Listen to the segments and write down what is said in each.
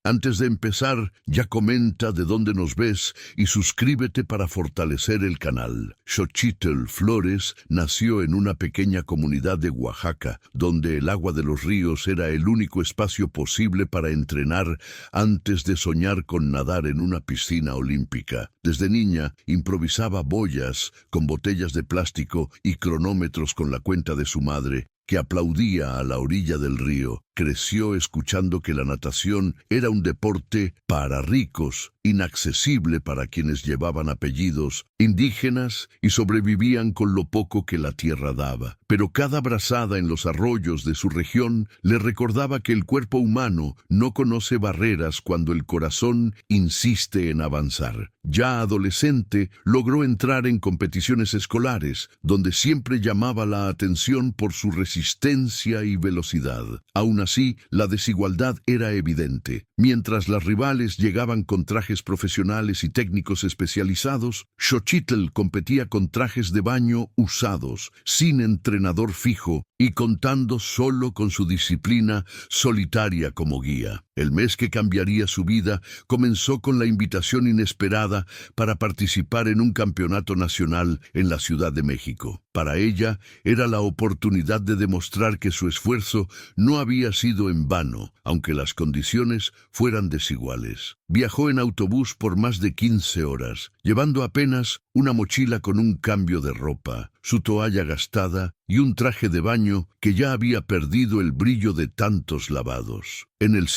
Antes de empezar, ya comenta de dónde nos ves y suscríbete para fortalecer el canal. Xochitl Flores nació en una pequeña comunidad de Oaxaca, donde el agua de los ríos era el único espacio posible para entrenar antes de soñar con nadar en una piscina olímpica. Desde niña, improvisaba boyas con botellas de plástico y cronómetros con la cuenta de su madre, que aplaudía a la orilla del río. Creció escuchando que la natación era un deporte para ricos, inaccesible para quienes llevaban apellidos indígenas y sobrevivían con lo poco que la tierra daba. Pero cada brazada en los arroyos de su región le recordaba que el cuerpo humano no conoce barreras cuando el corazón insiste en avanzar. Ya adolescente, logró entrar en competiciones escolares, donde siempre llamaba la atención por su resistencia y velocidad. Aún así, la desigualdad era evidente. Mientras las rivales llegaban con trajes profesionales y técnicos especializados, Xochitl competía con trajes de baño usados, sin entrenador fijo y contando solo con su disciplina solitaria como guía. El mes que cambiaría su vida comenzó con la invitación inesperada para participar en un campeonato nacional en la Ciudad de México. Para ella era la oportunidad de demostrar que su esfuerzo no había sido en vano, aunque las condiciones fueran desiguales. Viajó en autobús por más de 15 horas, llevando apenas una mochila con un cambio de ropa, su toalla gastada y un traje de baño que ya había perdido el brillo de tantos lavados. En el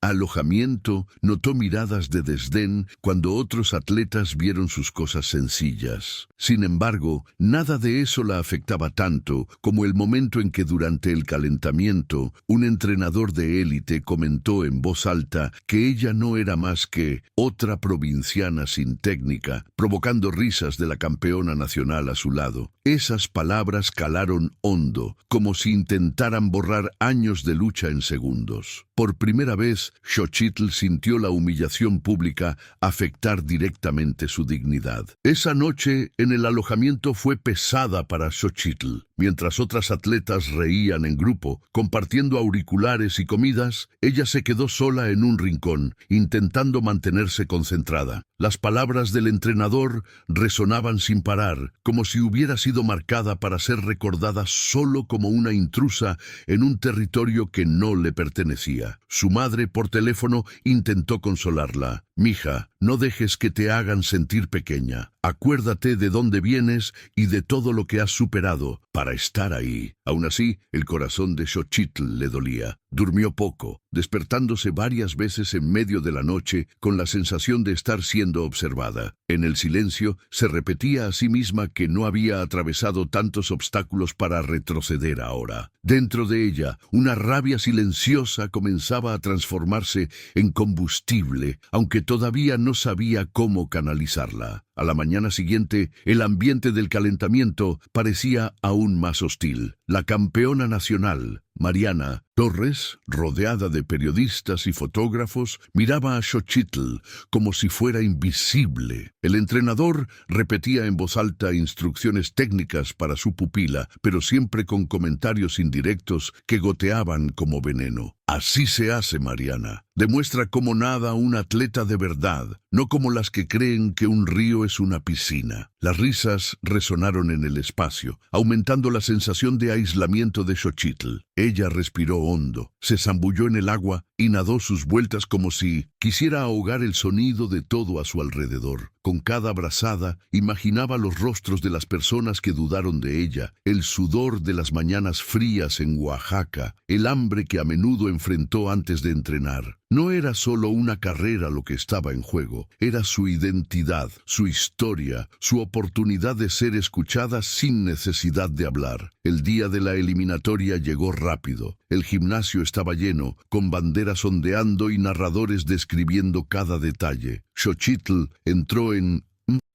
alojamiento notó miradas de desdén cuando otros atletas vieron sus cosas sencillas. Sin embargo, nada de eso la afectaba tanto como el momento en que durante el calentamiento un entrenador de élite comentó en voz alta que ella no era más que otra provinciana sin técnica, provocando risas de la campeona nacional a su lado. Esas palabras calaron hondo, como si intentaran borrar años de lucha en segundos. Por primera vez, Xochitl sintió la humillación pública afectar directamente su dignidad. Esa noche en el alojamiento fue pesada para Xochitl. Mientras otras atletas reían en grupo, compartiendo auriculares y comidas, ella se quedó sola en un rincón, intentando mantenerse concentrada. Las palabras del entrenador resonaban sin parar, como si hubiera sido marcada para ser recordada solo como una intrusa en un territorio que no le pertenecía. Su madre, por teléfono, intentó consolarla. «Mija, no dejes que te hagan sentir pequeña. Acuérdate de dónde vienes y de todo lo que has superado para estar ahí». Aún así, el corazón de Xochitl le dolía. Durmió poco, despertándose varias veces en medio de la noche con la sensación de estar siendo observada. En el silencio, se repetía a sí misma que no había atravesado tantos obstáculos para retroceder ahora. Dentro de ella, una rabia silenciosa comenzaba a transformarse en combustible, aunque todavía no sabía cómo canalizarla. A la mañana siguiente, el ambiente del calentamiento parecía aún más hostil. La campeona nacional, Mariana Torres, rodeada de periodistas y fotógrafos, miraba a Xochitl como si fuera invisible. El entrenador repetía en voz alta instrucciones técnicas para su pupila, pero siempre con comentarios indirectos que goteaban como veneno. «Así se hace, Mariana. Demuestra cómo nada un atleta de verdad, no como las que creen que un río es una piscina». Las risas resonaron en el espacio, aumentando la sensación de aislamiento de Xochitl. Ella respiró hondo, se zambulló en el agua y nadó sus vueltas como si quisiera ahogar el sonido de todo a su alrededor. Con cada brazada, imaginaba los rostros de las personas que dudaron de ella, el sudor de las mañanas frías en Oaxaca, el hambre que a menudo enfrentó antes de entrenar. No era solo una carrera lo que estaba en juego, era su identidad, su historia, su oportunidad de ser escuchada sin necesidad de hablar. El día de la eliminatoria llegó rápido. El gimnasio estaba lleno, con banderas ondeando y narradores describiendo cada detalle. Xochitl entró en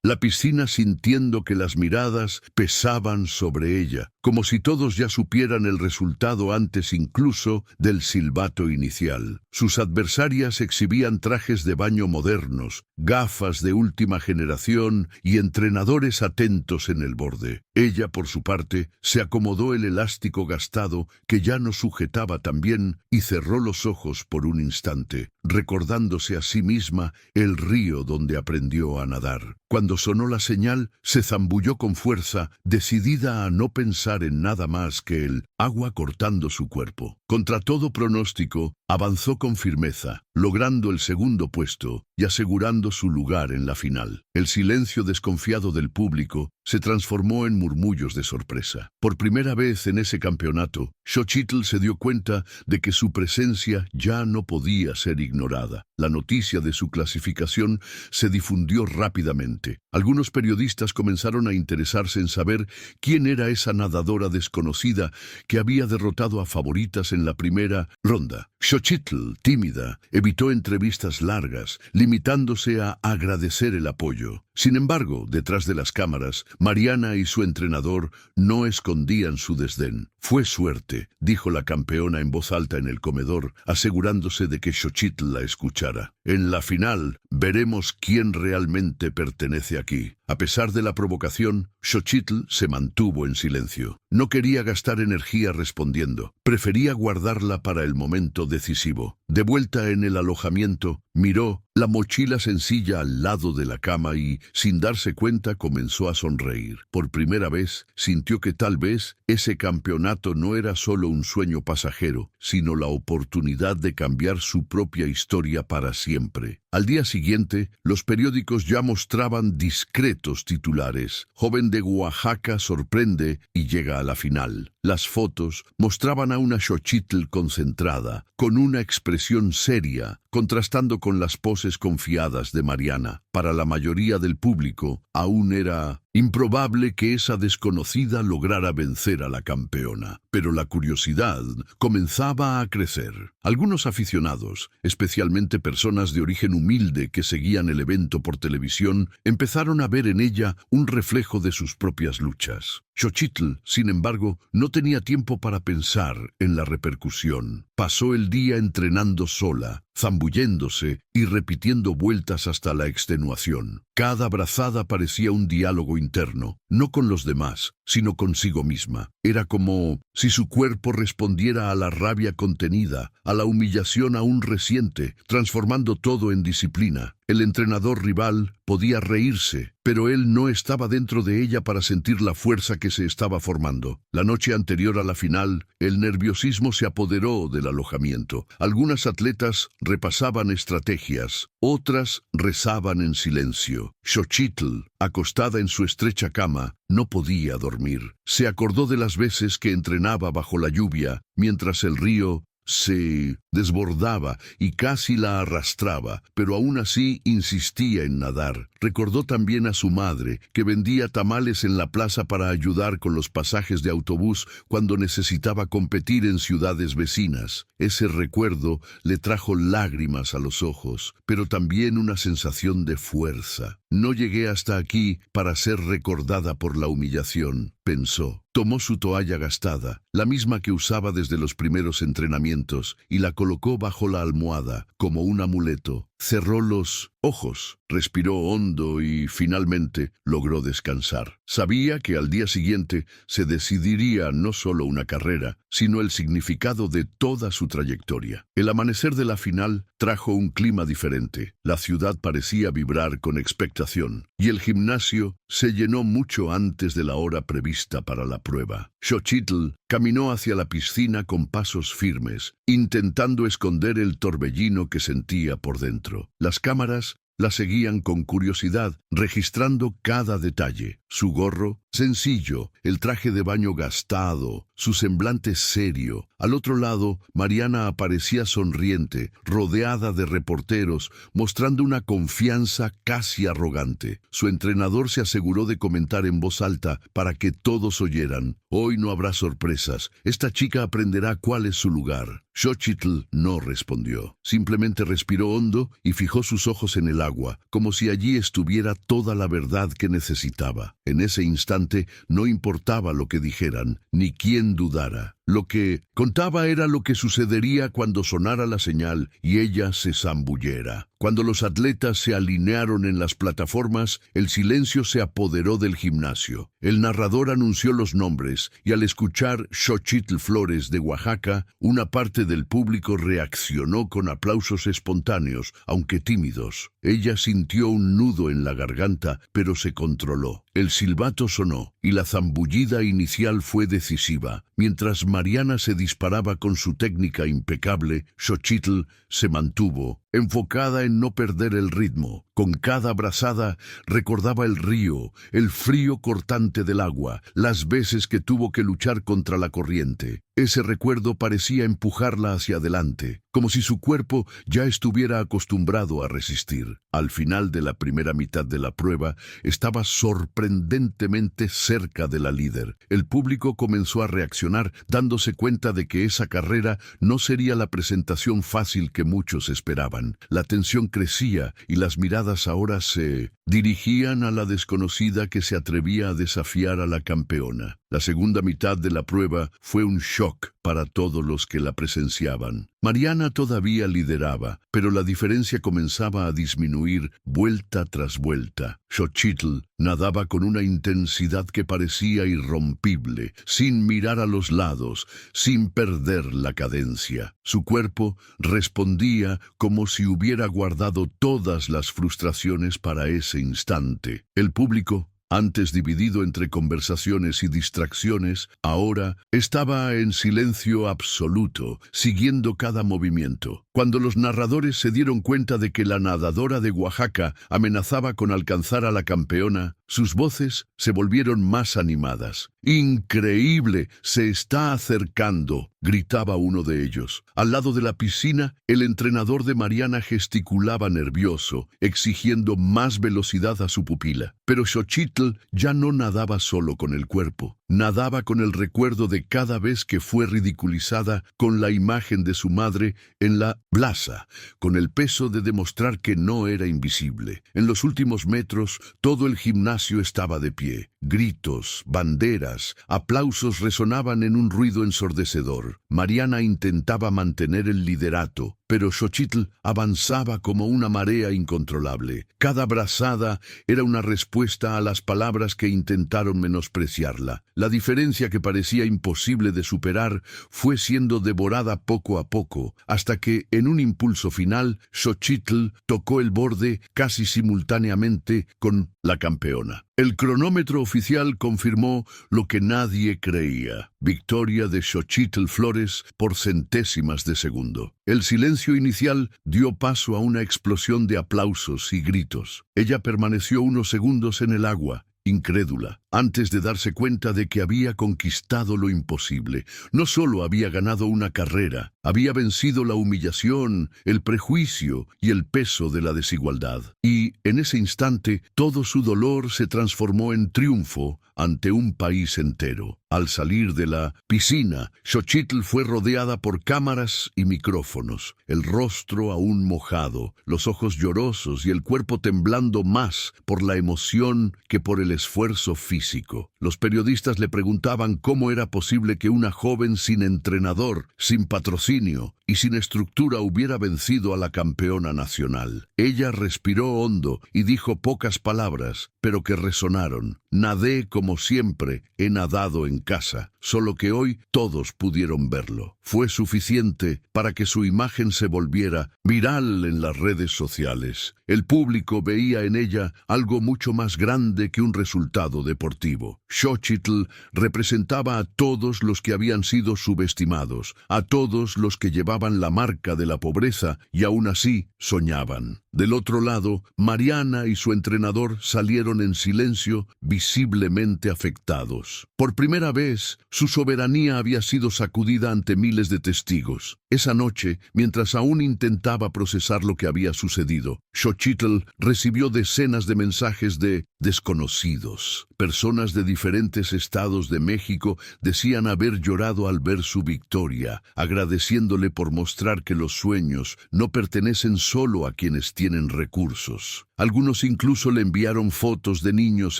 la piscina sintiendo que las miradas pesaban sobre ella, como si todos ya supieran el resultado antes incluso del silbato inicial. Sus adversarias exhibían trajes de baño modernos, gafas de última generación y entrenadores atentos en el borde. Ella, por su parte, se acomodó el elástico gastado que ya no sujetaba tan bien y cerró los ojos por un instante. recordándose a sí misma el río donde aprendió a nadar. Cuando sonó la señal, se zambulló con fuerza, decidida a no pensar en nada más que el agua cortando su cuerpo. Contra todo pronóstico, avanzó con firmeza, logrando el segundo puesto y asegurando su lugar en la final. El silencio desconfiado del público se transformó en murmullos de sorpresa. Por primera vez en ese campeonato, Xochitl se dio cuenta de que su presencia ya no podía ser ignorada. La noticia de su clasificación se difundió rápidamente. Algunos periodistas comenzaron a interesarse en saber quién era esa nadadora desconocida que había derrotado a favoritas en la primera ronda. Xochitl, tímida, evitó entrevistas largas, limitándose a agradecer el apoyo. Sin embargo, detrás de las cámaras, Mariana y su entrenador no escondían su desdén. «Fue suerte», dijo la campeona en voz alta en el comedor, asegurándose de que Xochitl la escuchara. «En la final, veremos quién realmente pertenece aquí». A pesar de la provocación, Xochitl se mantuvo en silencio. No quería gastar energía respondiendo. Prefería guardarla para el momento decisivo. De vuelta en el alojamiento, miró la mochila sencilla al lado de la cama y, sin darse cuenta, comenzó a sonreír. Por primera vez, sintió que tal vez ese campeonato no era solo un sueño pasajero, sino la oportunidad de cambiar su propia historia para siempre. Al día siguiente, los periódicos ya mostraban discretos titulares. Joven de Oaxaca sorprende y llega a la final. Las fotos mostraban a una Xochitl concentrada, con una expresión seria, contrastando con las poses confiadas de Mariana. Para la mayoría del público, aún era improbable que esa desconocida lograra vencer a la campeona. Pero la curiosidad comenzaba a crecer. Algunos aficionados, especialmente personas de origen humilde que seguían el evento por televisión, empezaron a ver en ella un reflejo de sus propias luchas. Xochitl, sin embargo, no tenía tiempo para pensar en la repercusión. Pasó el día entrenando sola, zambulléndose y repitiendo vueltas hasta la extenuación. Cada brazada parecía un diálogo interno, no con los demás, sino consigo misma. Era como si su cuerpo respondiera a la rabia contenida, a la humillación aún reciente, transformando todo en disciplina. El entrenador rival podía reírse, pero él no estaba dentro de ella para sentir la fuerza que se estaba formando. La noche anterior a la final, el nerviosismo se apoderó del alojamiento. Algunas atletas repasaban estrategias, otras rezaban en silencio. Xochitl, acostada en su estrecha cama, no podía dormir. Se acordó de las veces que entrenaba bajo la lluvia, mientras el río se desbordaba y casi la arrastraba, pero aún así insistía en nadar. Recordó también a su madre, que vendía tamales en la plaza para ayudar con los pasajes de autobús cuando necesitaba competir en ciudades vecinas. Ese recuerdo le trajo lágrimas a los ojos, pero también una sensación de fuerza. «No llegué hasta aquí para ser recordada por la humillación», pensó. Tomó su toalla gastada, la misma que usaba desde los primeros entrenamientos, y la colocó bajo la almohada, como un amuleto. Cerró los ojos, respiró hondo y, finalmente, logró descansar. Sabía que al día siguiente se decidiría no solo una carrera, sino el significado de toda su trayectoria. El amanecer de la final trajo un clima diferente. La ciudad parecía vibrar con expectación, y el gimnasio se llenó mucho antes de la hora prevista para la prueba. Xochitl caminó hacia la piscina con pasos firmes, intentando esconder el torbellino que sentía por dentro. Las cámaras la seguían con curiosidad, registrando cada detalle. Su gorro, sencillo, el traje de baño gastado, su semblante serio. Al otro lado, Mariana aparecía sonriente, rodeada de reporteros, mostrando una confianza casi arrogante. Su entrenador se aseguró de comentar en voz alta para que todos oyeran: «Hoy no habrá sorpresas. Esta chica aprenderá cuál es su lugar». Xochitl no respondió. Simplemente respiró hondo y fijó sus ojos en el agua, como si allí estuviera toda la verdad que necesitaba. En ese instante no importaba lo que dijeran, ni quién dudara. Lo que contaba era lo que sucedería cuando sonara la señal y ella se zambullera. Cuando los atletas se alinearon en las plataformas, el silencio se apoderó del gimnasio. El narrador anunció los nombres y al escuchar Xochitl Flores de Oaxaca, una parte del público reaccionó con aplausos espontáneos, aunque tímidos. Ella sintió un nudo en la garganta, pero se controló. El silbato sonó y la zambullida inicial fue decisiva. Mientras Mariana se disparaba con su técnica impecable, Xochitl se mantuvo, enfocada en no perder el ritmo. Con cada brazada recordaba el río, el frío cortante del agua, las veces que tuvo que luchar contra la corriente. Ese recuerdo parecía empujarla hacia adelante, como si su cuerpo ya estuviera acostumbrado a resistir. Al final de la primera mitad de la prueba, estaba sorprendentemente cerca de la líder. El público comenzó a reaccionar, dándose cuenta de que esa carrera no sería la presentación fácil que muchos esperaban. La tensión crecía y las miradas ahora se dirigían a la desconocida que se atrevía a desafiar a la campeona. La segunda mitad de la prueba fue un shock para todos los que la presenciaban. Mariana todavía lideraba, pero la diferencia comenzaba a disminuir vuelta tras vuelta. Xochitl nadaba con una intensidad que parecía irrompible, sin mirar a los lados, sin perder la cadencia. Su cuerpo respondía como si hubiera guardado todas las frustraciones para ese instante. El público, antes dividido entre conversaciones y distracciones, ahora estaba en silencio absoluto, siguiendo cada movimiento. Cuando los narradores se dieron cuenta de que la nadadora de Oaxaca amenazaba con alcanzar a la campeona, sus voces se volvieron más animadas. ¡Increíble! ¡Se está acercando!, gritaba uno de ellos. Al lado de la piscina, el entrenador de Mariana gesticulaba nervioso, exigiendo más velocidad a su pupila. Pero Xochitl ya no nadaba solo con el cuerpo. Nadaba con el recuerdo de cada vez que fue ridiculizada con la imagen de su madre en la plaza, con el peso de demostrar que no era invisible. En los últimos metros, todo el gimnasio estaba de pie. Gritos, banderas, aplausos resonaban en un ruido ensordecedor. Mariana intentaba mantener el liderato, pero Xochitl avanzaba como una marea incontrolable. Cada brazada era una respuesta a las palabras que intentaron menospreciarla. La diferencia que parecía imposible de superar fue siendo devorada poco a poco, hasta que, en un impulso final, Xochitl tocó el borde casi simultáneamente con la campeona. El cronómetro oficial confirmó lo que nadie creía: victoria de Xochitl Flores por centésimas de segundo. El silencio inicial dio paso a una explosión de aplausos y gritos. Ella permaneció unos segundos en el agua, incrédula, antes de darse cuenta de que había conquistado lo imposible. No solo había ganado una carrera, había vencido la humillación, el prejuicio y el peso de la desigualdad. Y, en ese instante, todo su dolor se transformó en triunfo ante un país entero. Al salir de la piscina, Xochitl fue rodeada por cámaras y micrófonos, el rostro aún mojado, los ojos llorosos y el cuerpo temblando más por la emoción que por el esfuerzo físico. Los periodistas le preguntaban cómo era posible que una joven sin entrenador, sin patrocinio y sin estructura hubiera vencido a la campeona nacional. Ella respiró hondo y dijo pocas palabras, pero que resonaron. Nadé como siempre he nadado en casa, solo que hoy todos pudieron verlo. Fue suficiente para que su imagen se volviera viral en las redes sociales. El público veía en ella algo mucho más grande que un resultado deportivo. Xochitl representaba a todos los que habían sido subestimados, a todos los que llevaban la marca de la pobreza y aún así soñaban. Del otro lado, Mariana y su entrenador salieron en silencio, visiblemente afectados. Por primera vez, su soberanía había sido sacudida ante miles de testigos. Esa noche, mientras aún intentaba procesar lo que había sucedido, Xochitl recibió decenas de mensajes de desconocidos. Personas de diferentes estados de México decían haber llorado al ver su victoria, agradeciéndole por mostrar que los sueños no pertenecen solo a quienes tienen recursos. Algunos incluso le enviaron fotos de niños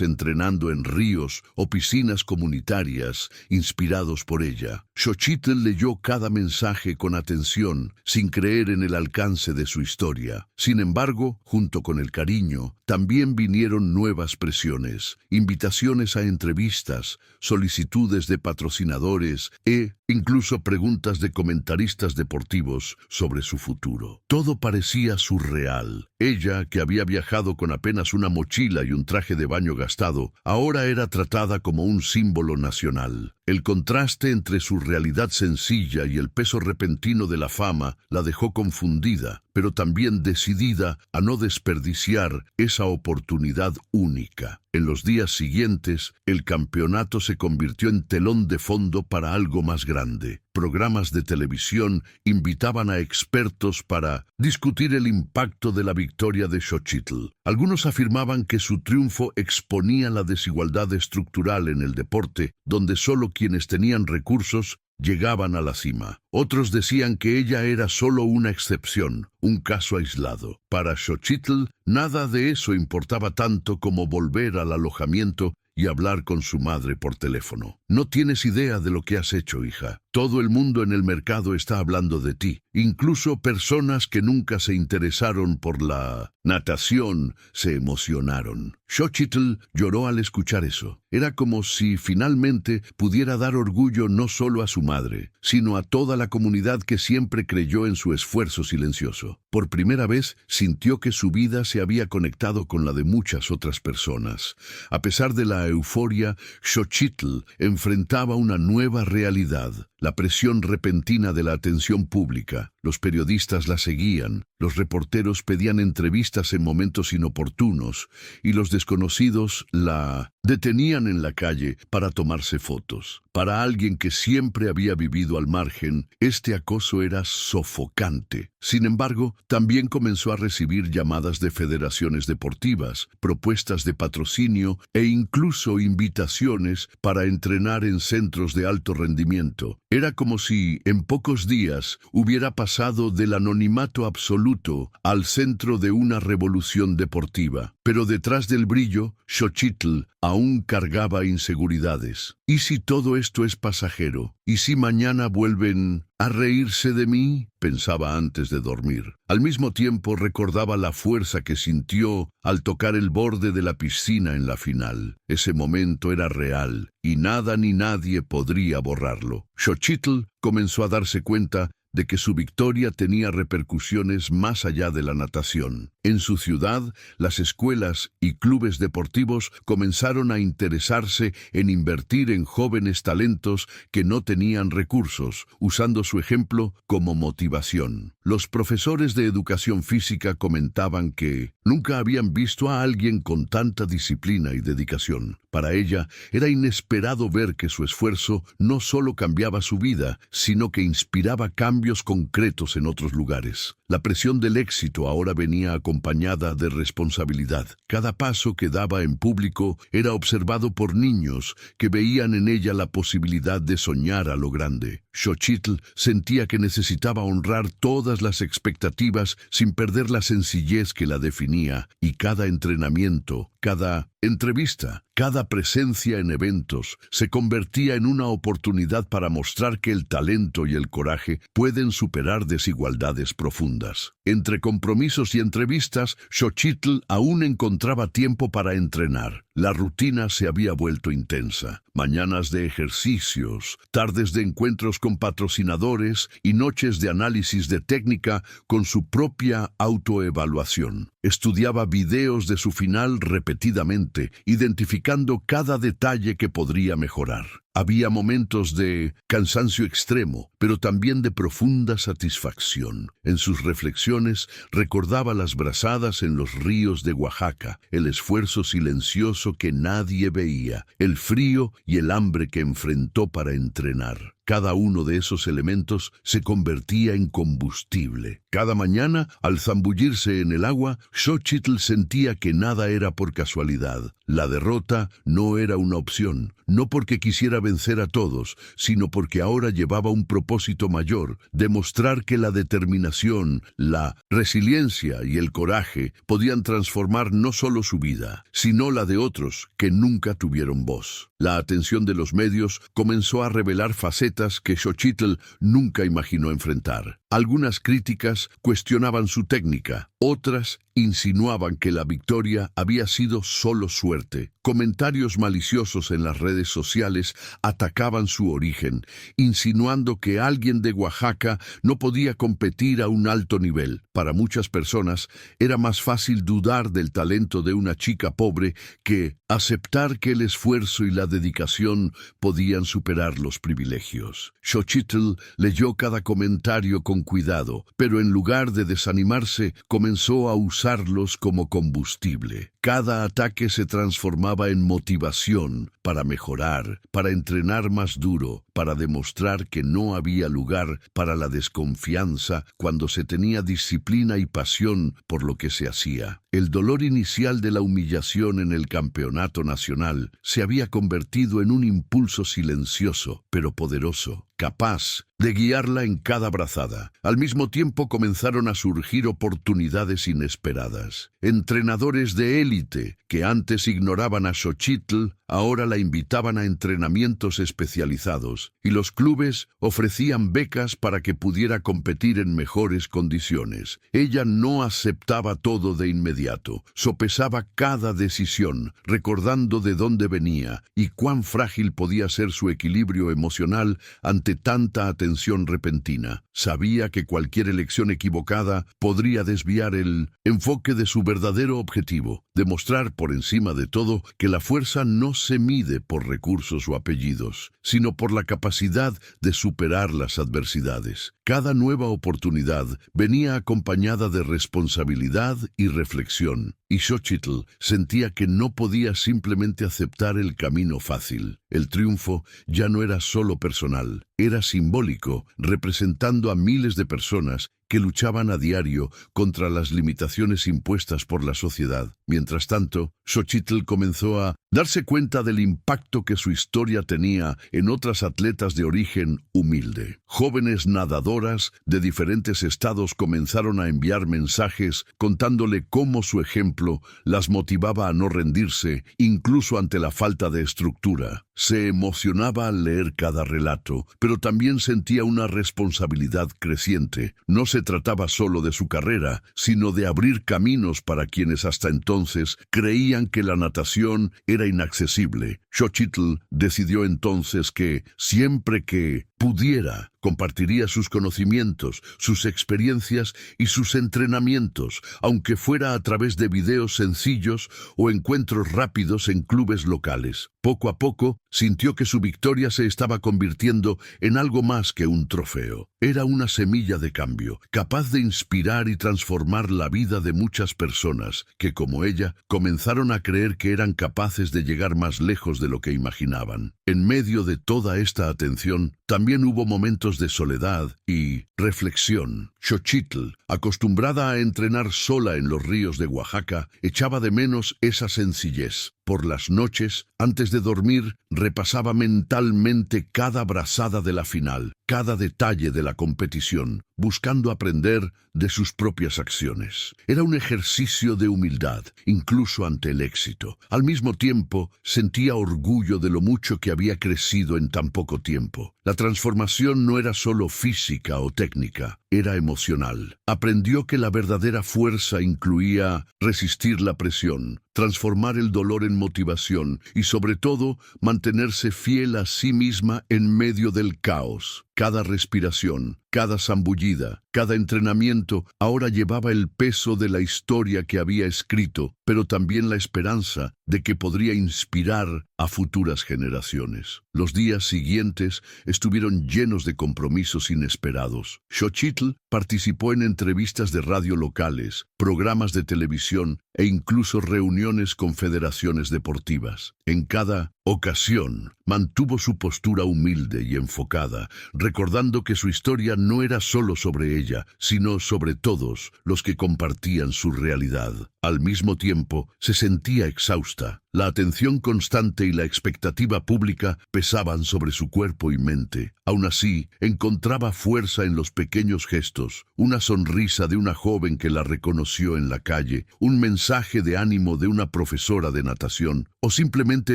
entrenando en ríos o piscinas comunitarias inspirados por ella. Xochitl leyó cada mensaje con atención, sin creer en el alcance de su historia. Sin embargo, junto con el cariño, también vinieron nuevas presiones, invitaciones a entrevistas, solicitudes de patrocinadores e incluso preguntas de comentaristas deportivos sobre su futuro. Todo parecía surreal. Ella, que había viajado con apenas una mochila y un traje de baño gastado, ahora era tratada como un símbolo nacional. El contraste entre su realidad sencilla y el peso repentino de la fama la dejó confundida, pero también decidida a no desperdiciar esa oportunidad única. En los días siguientes, el campeonato se convirtió en telón de fondo para algo más grande. Programas de televisión invitaban a expertos para discutir el impacto de la victoria de Xochitl. Algunos afirmaban que su triunfo exponía la desigualdad estructural en el deporte, donde solo quienes tenían recursos llegaban a la cima. Otros decían que ella era solo una excepción, un caso aislado. Para Xochitl, nada de eso importaba tanto como volver al alojamiento y hablar con su madre por teléfono. No tienes idea de lo que has hecho, hija. Todo el mundo en el mercado está hablando de ti. Incluso personas que nunca se interesaron por la natación se emocionaron. Xochitl lloró al escuchar eso. Era como si finalmente pudiera dar orgullo no solo a su madre, sino a toda la comunidad que siempre creyó en su esfuerzo silencioso. Por primera vez sintió que su vida se había conectado con la de muchas otras personas. A pesar de la euforia, Xochitl enfrentaba una nueva realidad. La presión repentina de la atención pública. Los periodistas la seguían, los reporteros pedían entrevistas en momentos inoportunos y los desconocidos la detenían en la calle para tomarse fotos. Para alguien que siempre había vivido al margen, este acoso era sofocante. Sin embargo, también comenzó a recibir llamadas de federaciones deportivas, propuestas de patrocinio e incluso invitaciones para entrenar en centros de alto rendimiento. Era como si, en pocos días, hubiera pasado del anonimato absoluto al centro de una revolución deportiva. Pero detrás del brillo, Xochitl aún cargaba inseguridades. ¿Y si todo esto es pasajero? ¿Y si mañana vuelven a reírse de mí? Pensaba antes de dormir. Al mismo tiempo recordaba la fuerza que sintió al tocar el borde de la piscina en la final. Ese momento era real y nada ni nadie podría borrarlo. Xochitl comenzó a darse cuenta de que su victoria tenía repercusiones más allá de la natación. En su ciudad, las escuelas y clubes deportivos comenzaron a interesarse en invertir en jóvenes talentos que no tenían recursos, usando su ejemplo como motivación. Los profesores de educación física comentaban que nunca habían visto a alguien con tanta disciplina y dedicación. Para ella, era inesperado ver que su esfuerzo no solo cambiaba su vida, sino que inspiraba cambios concretos en otros lugares. La presión del éxito ahora venía acompañada de responsabilidad. Cada paso que daba en público era observado por niños que veían en ella la posibilidad de soñar a lo grande. Xochitl sentía que necesitaba honrar todas las expectativas sin perder la sencillez que la definía, y cada entrenamiento, cada entrevista, cada presencia en eventos se convertía en una oportunidad para mostrar que el talento y el coraje pueden superar desigualdades profundas. Entre compromisos y entrevistas, Xochitl aún encontraba tiempo para entrenar. La rutina se había vuelto intensa. Mañanas de ejercicios, tardes de encuentros con patrocinadores y noches de análisis de técnica con su propia autoevaluación. Estudiaba videos de su final repetidamente, identificando cada detalle que podría mejorar. Había momentos de cansancio extremo, pero también de profunda satisfacción. En sus reflexiones recordaba las brazadas en los ríos de Oaxaca, el esfuerzo silencioso que nadie veía, el frío y el hambre que enfrentó para entrenar. Cada uno de esos elementos se convertía en combustible. Cada mañana, al zambullirse en el agua, Xochitl sentía que nada era por casualidad. La derrota no era una opción, no porque quisiera vencer a todos, sino porque ahora llevaba un propósito mayor: demostrar que la determinación, la resiliencia y el coraje podían transformar no solo su vida, sino la de otros que nunca tuvieron voz. La atención de los medios comenzó a revelar facetas que Xochitl nunca imaginó enfrentar. Algunas críticas cuestionaban su técnica, otras insinuaban que la victoria había sido solo suerte. Comentarios maliciosos en las redes sociales atacaban su origen, insinuando que alguien de Oaxaca no podía competir a un alto nivel. Para muchas personas era más fácil dudar del talento de una chica pobre que aceptar que el esfuerzo y la dedicación podían superar los privilegios. Xochitl leyó cada comentario con cuidado, pero en lugar de desanimarse, comenzó a usarlos como combustible. Cada ataque se transformaba en motivación para mejorar, para entrenar más duro, para demostrar que no había lugar para la desconfianza cuando se tenía disciplina y pasión por lo que se hacía. El dolor inicial de la humillación en el campeonato nacional se había convertido en un impulso silencioso, pero poderoso, capaz de guiarla en cada brazada. Al mismo tiempo comenzaron a surgir oportunidades inesperadas. Entrenadores de élite, que antes ignoraban a Xochitl, ahora la invitaban a entrenamientos especializados, y los clubes ofrecían becas para que pudiera competir en mejores condiciones. Ella no aceptaba todo de inmediato, sopesaba cada decisión, recordando de dónde venía y cuán frágil podía ser su equilibrio emocional ante tanta atención repentina. Sabía que cualquier elección equivocada podría desviar el enfoque de su verdadero objetivo: demostrar por encima de todo que la fuerza no se mide por recursos o apellidos, sino por la capacidad de superar las adversidades. Cada nueva oportunidad venía acompañada de responsabilidad y reflexión, y Xochitl sentía que no podía simplemente aceptar el camino fácil. El triunfo ya no era solo personal, era simbólico, representando a miles de personas que luchaban a diario contra las limitaciones impuestas por la sociedad. Mientras tanto, Xochitl comenzó a darse cuenta del impacto que su historia tenía en otras atletas de origen humilde. Jóvenes nadadoras de diferentes estados comenzaron a enviar mensajes contándole cómo su ejemplo las motivaba a no rendirse, incluso ante la falta de estructura. Se emocionaba al leer cada relato, pero también sentía una responsabilidad creciente. No se trataba solo de su carrera, sino de abrir caminos para quienes hasta entonces creían que la natación era inaccesible. Xochitl decidió entonces que, siempre que pudiera, compartiría sus conocimientos, sus experiencias y sus entrenamientos, aunque fuera a través de videos sencillos o encuentros rápidos en clubes locales. Poco a poco, sintió que su victoria se estaba convirtiendo en algo más que un trofeo. Era una semilla de cambio, capaz de inspirar y transformar la vida de muchas personas que, como ella, comenzaron a creer que eran capaces de llegar más lejos de lo que imaginaban. En medio de toda esta atención, también hubo momentos de soledad y reflexión. Xochitl, acostumbrada a entrenar sola en los ríos de Oaxaca, echaba de menos esa sencillez. Por las noches, antes de dormir, repasaba mentalmente cada brazada de la final, cada detalle de la competición, buscando aprender de sus propias acciones. Era un ejercicio de humildad, incluso ante el éxito. Al mismo tiempo, sentía orgullo de lo mucho que había crecido en tan poco tiempo. La transformación no era solo física o técnica, era emocional. Aprendió que la verdadera fuerza incluía resistir la presión, transformar el dolor en motivación y, sobre todo, mantenerse fiel a sí misma en medio del caos. Cada respiración, cada zambullida, cada entrenamiento ahora llevaba el peso de la historia que había escrito, pero también la esperanza de que podría inspirar a futuras generaciones. Los días siguientes estuvieron llenos de compromisos inesperados. Xochitl participó en entrevistas de radio locales, programas de televisión e incluso reuniones con federaciones deportivas. En cada ocasión, mantuvo su postura humilde y enfocada, recordando que su historia no era solo sobre ella, sino sobre todos los que compartían su realidad. Al mismo tiempo, se sentía exhausta. La atención constante y la expectativa pública pesaban sobre su cuerpo y mente. Aún así, encontraba fuerza en los pequeños gestos, una sonrisa de una joven que la reconoció en la calle, un mensaje de ánimo de una profesora de natación, o simplemente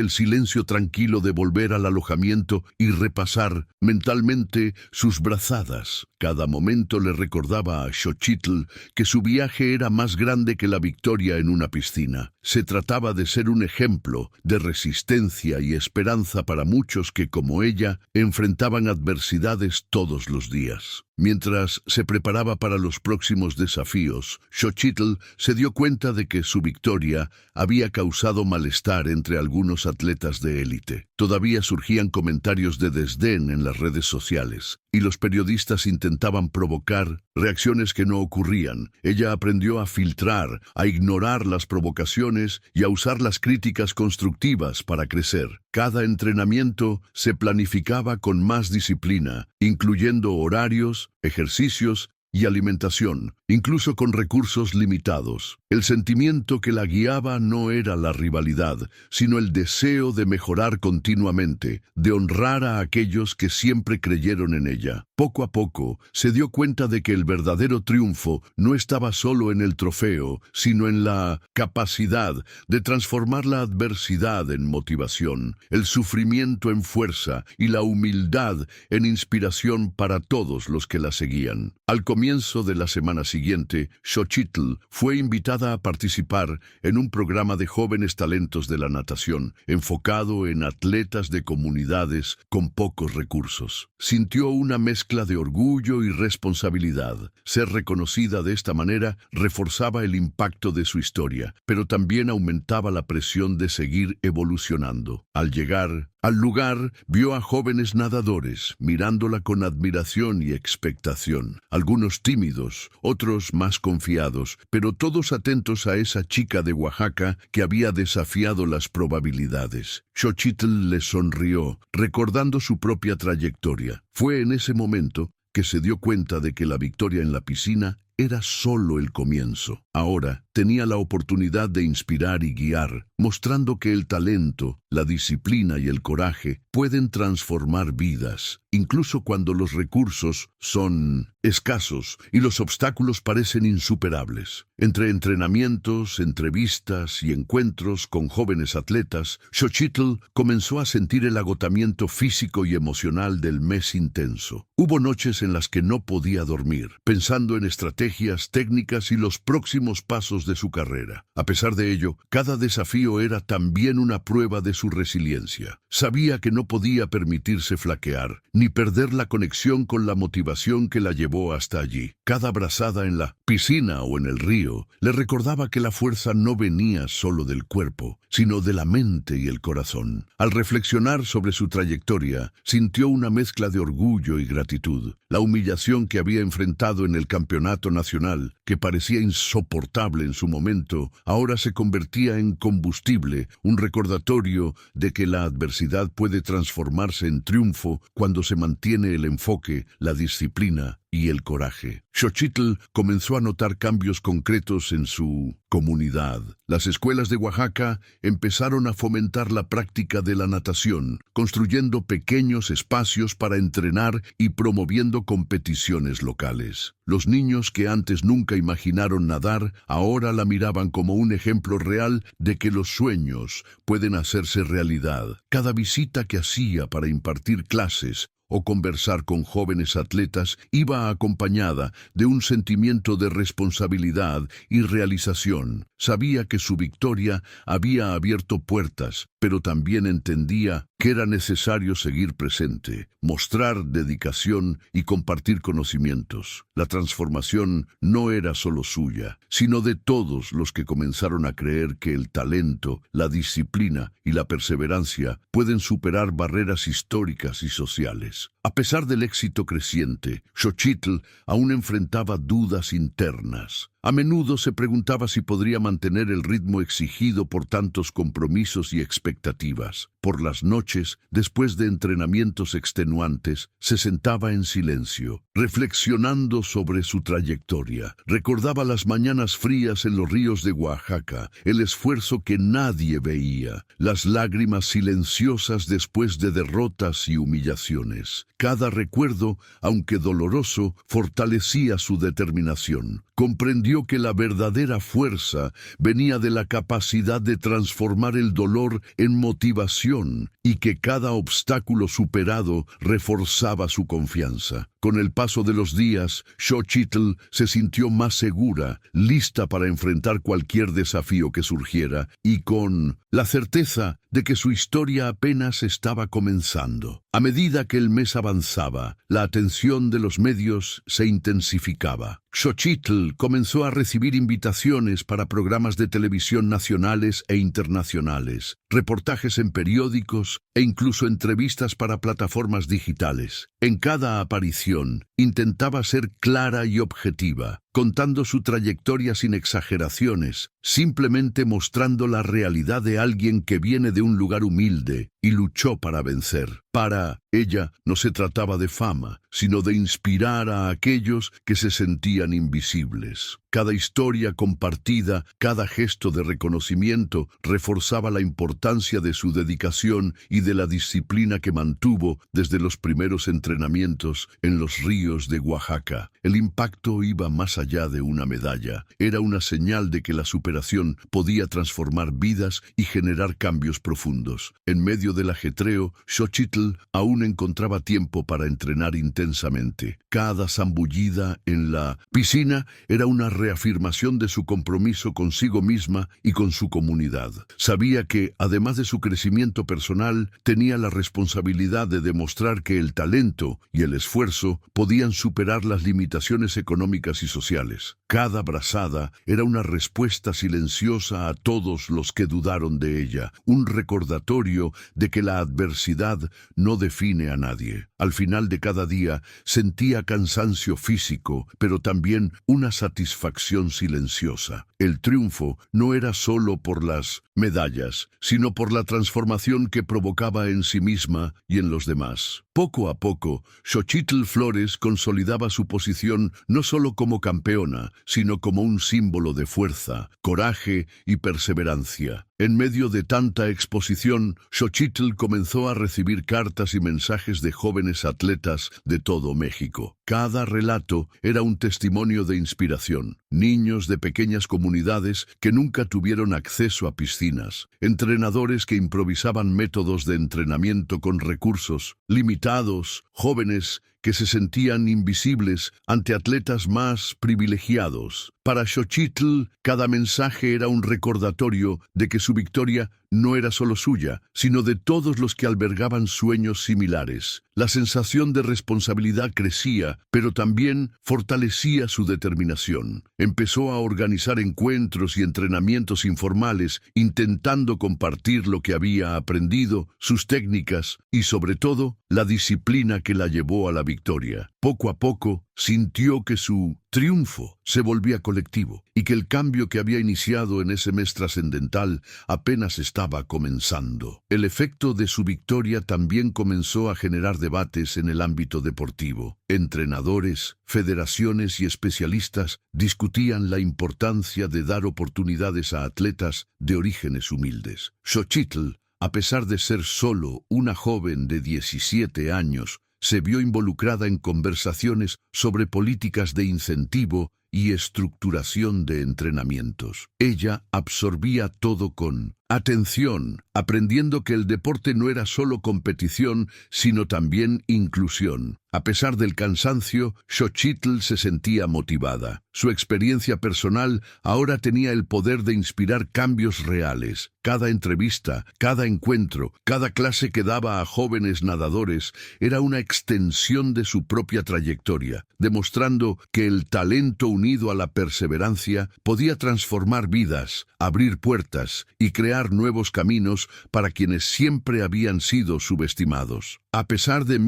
el silencio tranquilo de volver al alojamiento y repasar mentalmente sus brazadas. Cada momento le recordaba a Xochitl que su viaje era más grande que la victoria en una piscina. Se trataba de ser un ejemplo de resistencia y esperanza para muchos que, como ella, enfrentaban adversidades todos los días. Mientras se preparaba para los próximos desafíos, Xochitl se dio cuenta de que su victoria había causado malestar entre algunos atletas de élite. Todavía surgían comentarios de desdén en las redes sociales, y los periodistas intentaban provocar reacciones que no ocurrían. Ella aprendió a filtrar, a ignorar las provocaciones y a usar las críticas constructivas para crecer. Cada entrenamiento se planificaba con más disciplina, incluyendo horarios, ejercicios y alimentación, incluso con recursos limitados. El sentimiento que la guiaba no era la rivalidad, sino el deseo de mejorar continuamente, de honrar a aquellos que siempre creyeron en ella. Poco a poco, se dio cuenta de que el verdadero triunfo no estaba solo en el trofeo, sino en la capacidad de transformar la adversidad en motivación, el sufrimiento en fuerza y la humildad en inspiración para todos los que la seguían. Al comienzo de la semana siguiente, Xochitl fue invitada a participar en un programa de jóvenes talentos de la natación, enfocado en atletas de comunidades con pocos recursos. Sintió una mezcla de orgullo y responsabilidad. Ser reconocida de esta manera reforzaba el impacto de su historia, pero también aumentaba la presión de seguir evolucionando. Al llegar al lugar, vio a jóvenes nadadores, mirándola con admiración y expectación. Algunos tímidos, otros más confiados, pero todos atentos a esa chica de Oaxaca que había desafiado las probabilidades. Xochitl le sonrió, recordando su propia trayectoria. Fue en ese momento que se dio cuenta de que la victoria en la piscina era solo el comienzo. Ahora tenía la oportunidad de inspirar y guiar, mostrando que el talento, la disciplina y el coraje pueden transformar vidas, incluso cuando los recursos son escasos y los obstáculos parecen insuperables. Entre entrenamientos, entrevistas y encuentros con jóvenes atletas, Xochitl comenzó a sentir el agotamiento físico y emocional del mes intenso. Hubo noches en las que no podía dormir, pensando en estrategias, técnicas y los próximos pasos de su carrera. A pesar de ello, cada desafío era también una prueba de su resiliencia. Sabía que no podía permitirse flaquear, ni perder la conexión con la motivación que la llevó hasta allí. Cada brazada en la piscina o en el río le recordaba que la fuerza no venía solo del cuerpo, sino de la mente y el corazón. Al reflexionar sobre su trayectoria, sintió una mezcla de orgullo y gratitud. La humillación que había enfrentado en el campeonato nacional, que parecía insoportable en su momento, ahora se convertía en combustible, un recordatorio de que la adversidad puede transformarse en triunfo cuando se mantiene el enfoque, la disciplina y el coraje. Xochitl comenzó a notar cambios concretos en su comunidad. Las escuelas de Oaxaca empezaron a fomentar la práctica de la natación, construyendo pequeños espacios para entrenar y promoviendo competiciones locales. Los niños que antes nunca imaginaron nadar, ahora la miraban como un ejemplo real de que los sueños pueden hacerse realidad. Cada visita que hacía para impartir clases o conversar con jóvenes atletas iba acompañada de un sentimiento de responsabilidad y realización. Sabía que su victoria había abierto puertas, pero también entendía que era necesario seguir presente, mostrar dedicación y compartir conocimientos. La transformación no era solo suya, sino de todos los que comenzaron a creer que el talento, la disciplina y la perseverancia pueden superar barreras históricas y sociales. superiores. A pesar del éxito creciente, Xochitl aún enfrentaba dudas internas. A menudo se preguntaba si podría mantener el ritmo exigido por tantos compromisos y expectativas. Por las noches, después de entrenamientos extenuantes, se sentaba en silencio, reflexionando sobre su trayectoria. Recordaba las mañanas frías en los ríos de Oaxaca, el esfuerzo que nadie veía, las lágrimas silenciosas después de derrotas y humillaciones. Cada recuerdo, aunque doloroso, fortalecía su determinación. Comprendió que la verdadera fuerza venía de la capacidad de transformar el dolor en motivación y que cada obstáculo superado reforzaba su confianza. Con el paso de los días, Xochitl se sintió más segura, lista para enfrentar cualquier desafío que surgiera y con la certeza de que su historia apenas estaba comenzando. A medida que el mes avanzaba, la atención de los medios se intensificaba. Xochitl comenzó a recibir invitaciones para programas de televisión nacionales e internacionales, reportajes en periódicos e incluso entrevistas para plataformas digitales. En cada aparición, intentaba ser clara y objetiva, contando su trayectoria sin exageraciones, simplemente mostrando la realidad de alguien que viene de un lugar humilde y luchó para vencer. Para ella no se trataba de fama, sino de inspirar a aquellos que se sentían invisibles. Cada historia compartida, cada gesto de reconocimiento reforzaba la importancia de su dedicación y de la disciplina que mantuvo desde los primeros entrenamientos en los ríos de Oaxaca. El impacto iba más allá de una medalla. Era una señal de que la superación podía transformar vidas y generar cambios profundos. En medio del ajetreo, Xochitl aún encontraba tiempo para entrenar intensamente. Cada zambullida en la piscina era una reafirmación de su compromiso consigo misma y con su comunidad. Sabía que, además de su crecimiento personal, tenía la responsabilidad de demostrar que el talento y el esfuerzo podían superar las limitaciones económicas y sociales. Cada brazada era una respuesta silenciosa a todos los que dudaron de ella, un recordatorio de que la adversidad no define a nadie. Al final de cada día sentía cansancio físico, pero también una satisfacción silenciosa. El triunfo no era solo por las medallas, sino por la transformación que provocaba en sí misma y en los demás. Poco a poco, Xochitl Flores consolidaba su posición no solo como campeona, sino como un símbolo de fuerza, coraje y perseverancia. En medio de tanta exposición, Xochitl comenzó a recibir cartas y mensajes de jóvenes atletas de todo México. Cada relato era un testimonio de inspiración. Niños de pequeñas comunidades que nunca tuvieron acceso a piscinas, entrenadores que improvisaban métodos de entrenamiento con recursos limitados, jóvenes que se sentían invisibles ante atletas más privilegiados. Para Xochitl, cada mensaje era un recordatorio de que su victoria no era solo suya, sino de todos los que albergaban sueños similares. La sensación de responsabilidad crecía, pero también fortalecía su determinación. Empezó a organizar encuentros y entrenamientos informales, intentando compartir lo que había aprendido, sus técnicas y, sobre todo, la disciplina que la llevó a la victoria. Poco a poco, sintió que su triunfo se volvía colectivo y que el cambio que había iniciado en ese mes trascendental apenas estaba comenzando. El efecto de su victoria también comenzó a generar debates en el ámbito deportivo. Entrenadores, federaciones y especialistas discutían la importancia de dar oportunidades a atletas de orígenes humildes. Xochitl, a pesar de ser solo una joven de 17 años, se vio involucrada en conversaciones sobre políticas de incentivo y estructuración de entrenamientos. Ella absorbía todo con atención, aprendiendo que el deporte no era solo competición, sino también inclusión. A pesar del cansancio, Xochitl se sentía motivada. Su experiencia personal ahora tenía el poder de inspirar cambios reales. Cada entrevista, cada encuentro, cada clase que daba a jóvenes nadadores era una extensión de su propia trayectoria, demostrando que el talento unido a la perseverancia podía transformar vidas, abrir puertas y crear nuevos caminos para quienes siempre habían sido subestimados. A pesar de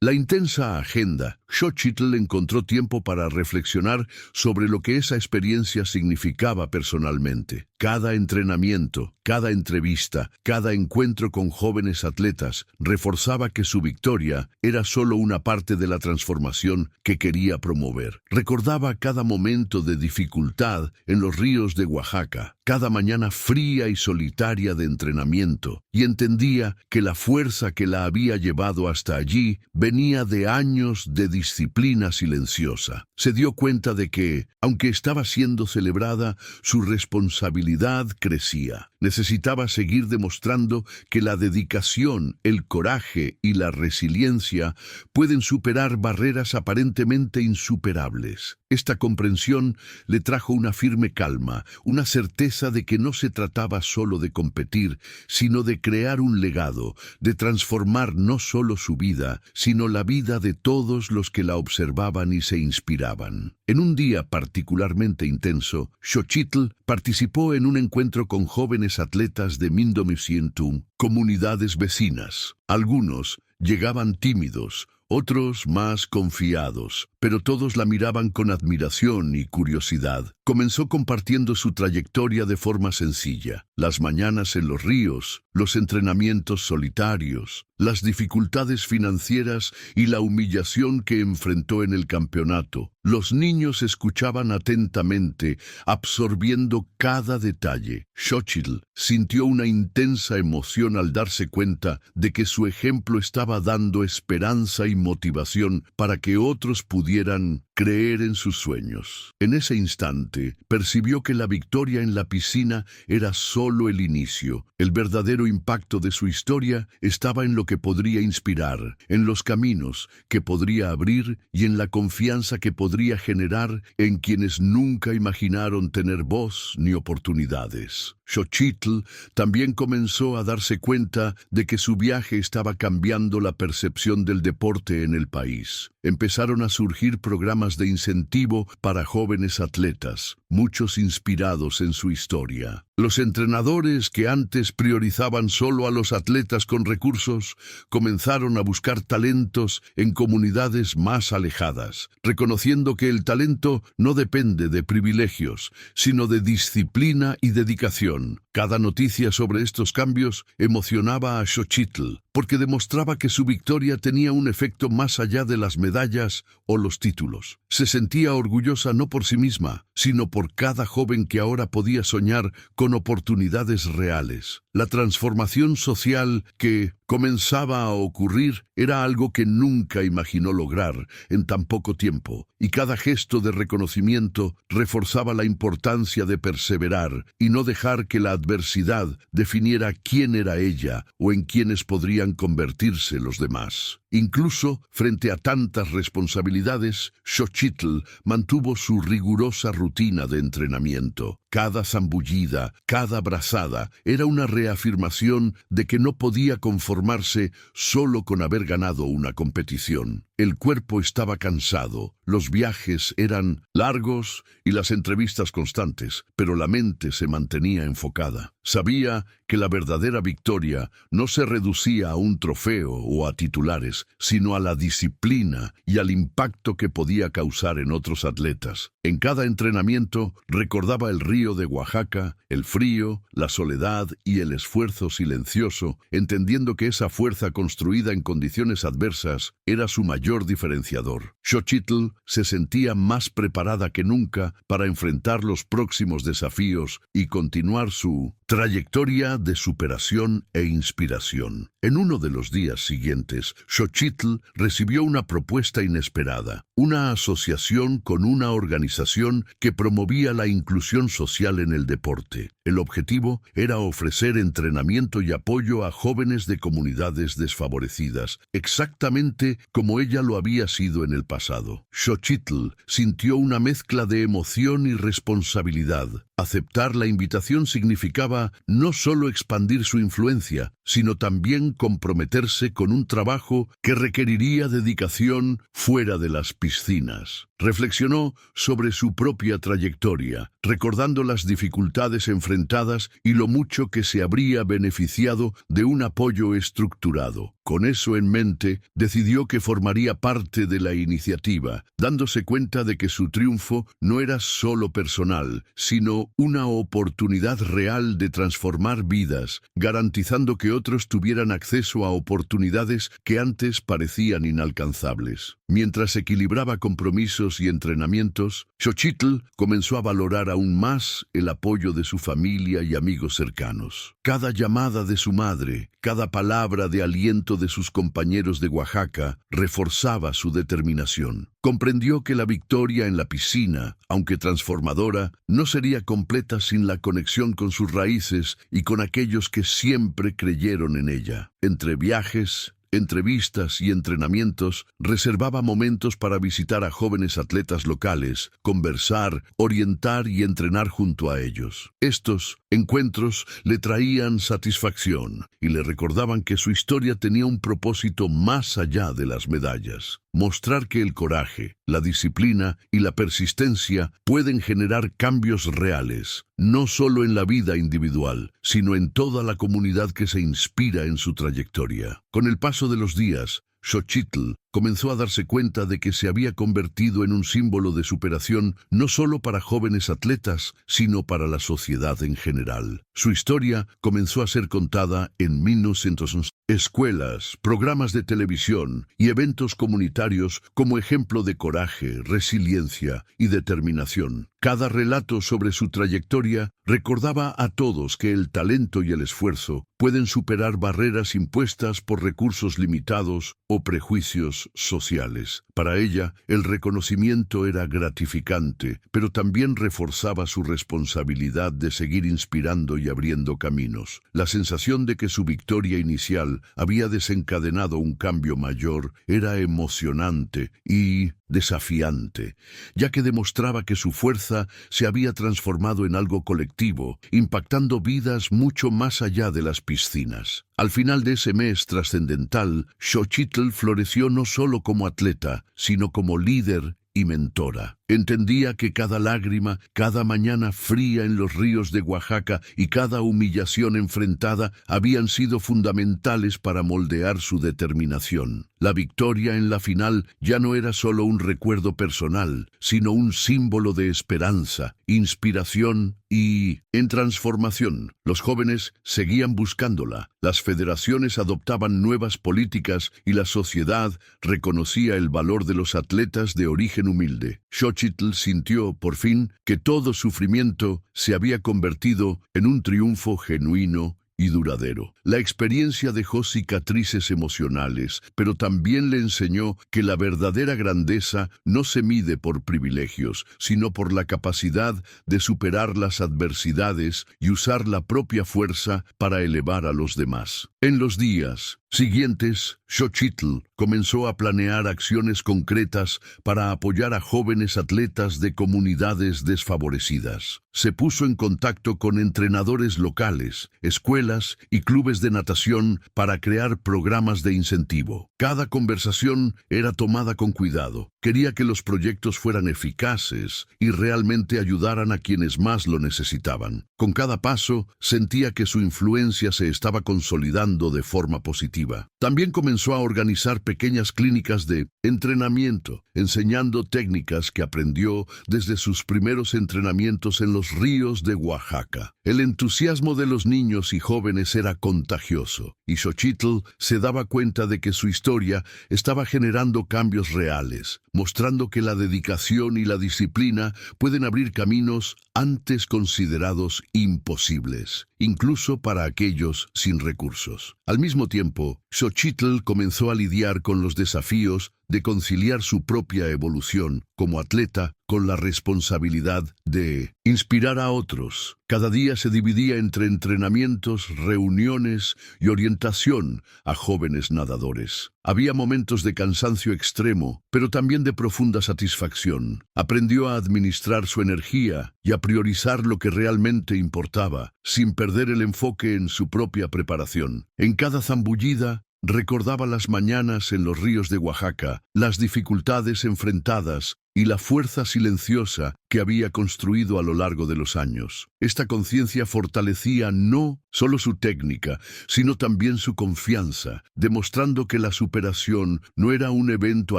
la intensa agenda, Xochitl encontró tiempo para reflexionar sobre lo que esa experiencia significaba personalmente. Cada entrenamiento, cada entrevista, cada encuentro con jóvenes atletas reforzaba que su victoria era solo una parte de la transformación que quería promover. Recordaba cada momento de dificultad en los ríos de Oaxaca, cada mañana fría y solitaria de entrenamiento, y entendía que la fuerza que la había llevado hasta allí venía de años de disciplina silenciosa. Se dio cuenta de que, aunque estaba siendo celebrada, su responsabilidad crecía. Necesitaba seguir demostrando que la dedicación, el coraje y la resiliencia pueden superar barreras aparentemente insuperables. Esta comprensión le trajo una firme calma, una certeza de que no se trataba solo de competir, sino de crear un legado, de transformar no solo su vida, sino la vida de todos los que la observaban y se inspiraban. En un día particularmente intenso, Xochitl participó en un encuentro con jóvenes atletas de Mindomicientum, comunidades vecinas. Algunos llegaban tímidos, otros más confiados, pero todos la miraban con admiración y curiosidad. Comenzó compartiendo su trayectoria de forma sencilla: las mañanas en los ríos, los entrenamientos solitarios, las dificultades financieras y la humillación que enfrentó en el campeonato. Los niños escuchaban atentamente, absorbiendo cada detalle. Xochitl sintió una intensa emoción al darse cuenta de que su ejemplo estaba dando esperanza y motivación para que otros pudieran creer en sus sueños. En ese instante, percibió que la victoria en la piscina era solo el inicio. El verdadero impacto de su historia estaba en lo que podría inspirar, en los caminos que podría abrir y en la confianza que podría generar en quienes nunca imaginaron tener voz ni oportunidades. Xochitl también comenzó a darse cuenta de que su viaje estaba cambiando la percepción del deporte en el país. Empezaron a surgir programas de incentivo para jóvenes atletas, muchos inspirados en su historia. Los entrenadores que antes priorizaban solo a los atletas con recursos comenzaron a buscar talentos en comunidades más alejadas, reconociendo que el talento no depende de privilegios, sino de disciplina y dedicación. Cada noticia sobre estos cambios emocionaba a Xochitl, porque demostraba que su victoria tenía un efecto más allá de las medallas o los títulos. Se sentía orgullosa no por sí misma, sino por cada joven que ahora podía soñar con oportunidades reales. La transformación social que comenzaba a ocurrir era algo que nunca imaginó lograr en tan poco tiempo, y cada gesto de reconocimiento reforzaba la importancia de perseverar y no dejar que la adversidad definiera quién era ella o en quiénes podrían convertirse los demás. Incluso frente a tantas responsabilidades, Xochitl mantuvo su rigurosa rutina de entrenamiento. Cada zambullida, cada brazada, era una reafirmación de que no podía conformarse solo con haber ganado una competición. El cuerpo estaba cansado, los viajes eran largos y las entrevistas constantes, pero la mente se mantenía enfocada. Sabía que la verdadera victoria no se reducía a un trofeo o a titulares, sino a la disciplina y al impacto que podía causar en otros atletas. En cada entrenamiento recordaba el río de Oaxaca, el frío, la soledad y el esfuerzo silencioso, entendiendo que esa fuerza construida en condiciones adversas era su mayor diferenciador. Xochitl se sentía más preparada que nunca para enfrentar los próximos desafíos y continuar su trayectoria de superación e inspiración. En uno de los días siguientes, Xochitl recibió una propuesta inesperada, una asociación con una organización que promovía la inclusión social en el deporte. El objetivo era ofrecer entrenamiento y apoyo a jóvenes de comunidades desfavorecidas, exactamente como ella lo había sido en el pasado. Xochitl sintió una mezcla de emoción y responsabilidad. Aceptar la invitación significaba no solo expandir su influencia, sino también comprometerse con un trabajo que requeriría dedicación fuera de las piscinas. Reflexionó sobre su propia trayectoria, recordando las dificultades enfrentadas y lo mucho que se habría beneficiado de un apoyo estructurado. Con eso en mente, decidió que formaría parte de la iniciativa, dándose cuenta de que su triunfo no era solo personal, sino una oportunidad real de transformar vidas, garantizando que otros tuvieran acceso a oportunidades que antes parecían inalcanzables. Mientras equilibraba compromisos y entrenamientos, Xochitl comenzó a valorar aún más el apoyo de su familia y amigos cercanos. Cada llamada de su madre, cada palabra de aliento de sus compañeros de Oaxaca reforzaba su determinación. Comprendió que la victoria en la piscina, aunque transformadora, no sería completa sin la conexión con sus raíces y con aquellos que siempre creyeron en ella. Entre viajes, entrevistas y entrenamientos, reservaba momentos para visitar a jóvenes atletas locales, conversar, orientar y entrenar junto a ellos. Estos encuentros le traían satisfacción y le recordaban que su historia tenía un propósito más allá de las medallas. Mostrar que el coraje, la disciplina y la persistencia pueden generar cambios reales, no solo en la vida individual, sino en toda la comunidad que se inspira en su trayectoria. Con el paso de los días, Xochitl comenzó a darse cuenta de que se había convertido en un símbolo de superación no solo para jóvenes atletas, sino para la sociedad en general. Su historia comenzó a ser contada en 1911. Escuelas, programas de televisión y eventos comunitarios como ejemplo de coraje, resiliencia y determinación. Cada relato sobre su trayectoria recordaba a todos que el talento y el esfuerzo pueden superar barreras impuestas por recursos limitados o prejuicios sociales. Para ella, el reconocimiento era gratificante, pero también reforzaba su responsabilidad de seguir inspirando y abriendo caminos. La sensación de que su victoria inicial había desencadenado un cambio mayor era emocionante y desafiante, ya que demostraba que su fuerza se había transformado en algo colectivo, impactando vidas mucho más allá de las piscinas. Al final de ese mes trascendental, Xochitl floreció no solo como atleta, sino como líder y mentora. Entendía que cada lágrima, cada mañana fría en los ríos de Oaxaca y cada humillación enfrentada habían sido fundamentales para moldear su determinación. La victoria en la final ya no era solo un recuerdo personal, sino un símbolo de esperanza, inspiración y en transformación. Los jóvenes seguían buscándola, las federaciones adoptaban nuevas políticas y la sociedad reconocía el valor de los atletas de origen humilde. Xochitl sintió, por fin, que todo sufrimiento se había convertido en un triunfo genuino y duradero. La experiencia dejó cicatrices emocionales, pero también le enseñó que la verdadera grandeza no se mide por privilegios, sino por la capacidad de superar las adversidades y usar la propia fuerza para elevar a los demás. En los días siguientes, Xochitl comenzó a planear acciones concretas para apoyar a jóvenes atletas de comunidades desfavorecidas. Se puso en contacto con entrenadores locales, escuelas y clubes de natación para crear programas de incentivo. Cada conversación era tomada con cuidado. Quería que los proyectos fueran eficaces y realmente ayudaran a quienes más lo necesitaban. Con cada paso, sentía que su influencia se estaba consolidando de forma positiva. También comenzó a organizar pequeñas clínicas de entrenamiento, enseñando técnicas que aprendió desde sus primeros entrenamientos en los ríos de Oaxaca. El entusiasmo de los niños y jóvenes era contagioso, y Xochitl se daba cuenta de que su historia estaba generando cambios reales, mostrando que la dedicación y la disciplina pueden abrir caminos antes considerados imposibles, incluso para aquellos sin recursos. Al mismo tiempo, embargo, Xochitl comenzó a lidiar con los desafíos de conciliar su propia evolución como atleta con la responsabilidad de inspirar a otros. Cada día se dividía entre entrenamientos, reuniones y orientación a jóvenes nadadores. Había momentos de cansancio extremo, pero también de profunda satisfacción. Aprendió a administrar su energía y a priorizar lo que realmente importaba, sin perder el enfoque en su propia preparación. En cada zambullida, recordaba las mañanas en los ríos de Oaxaca, las dificultades enfrentadas y la fuerza silenciosa que había construido a lo largo de los años. Esta conciencia fortalecía no solo su técnica, sino también su confianza, demostrando que la superación no era un evento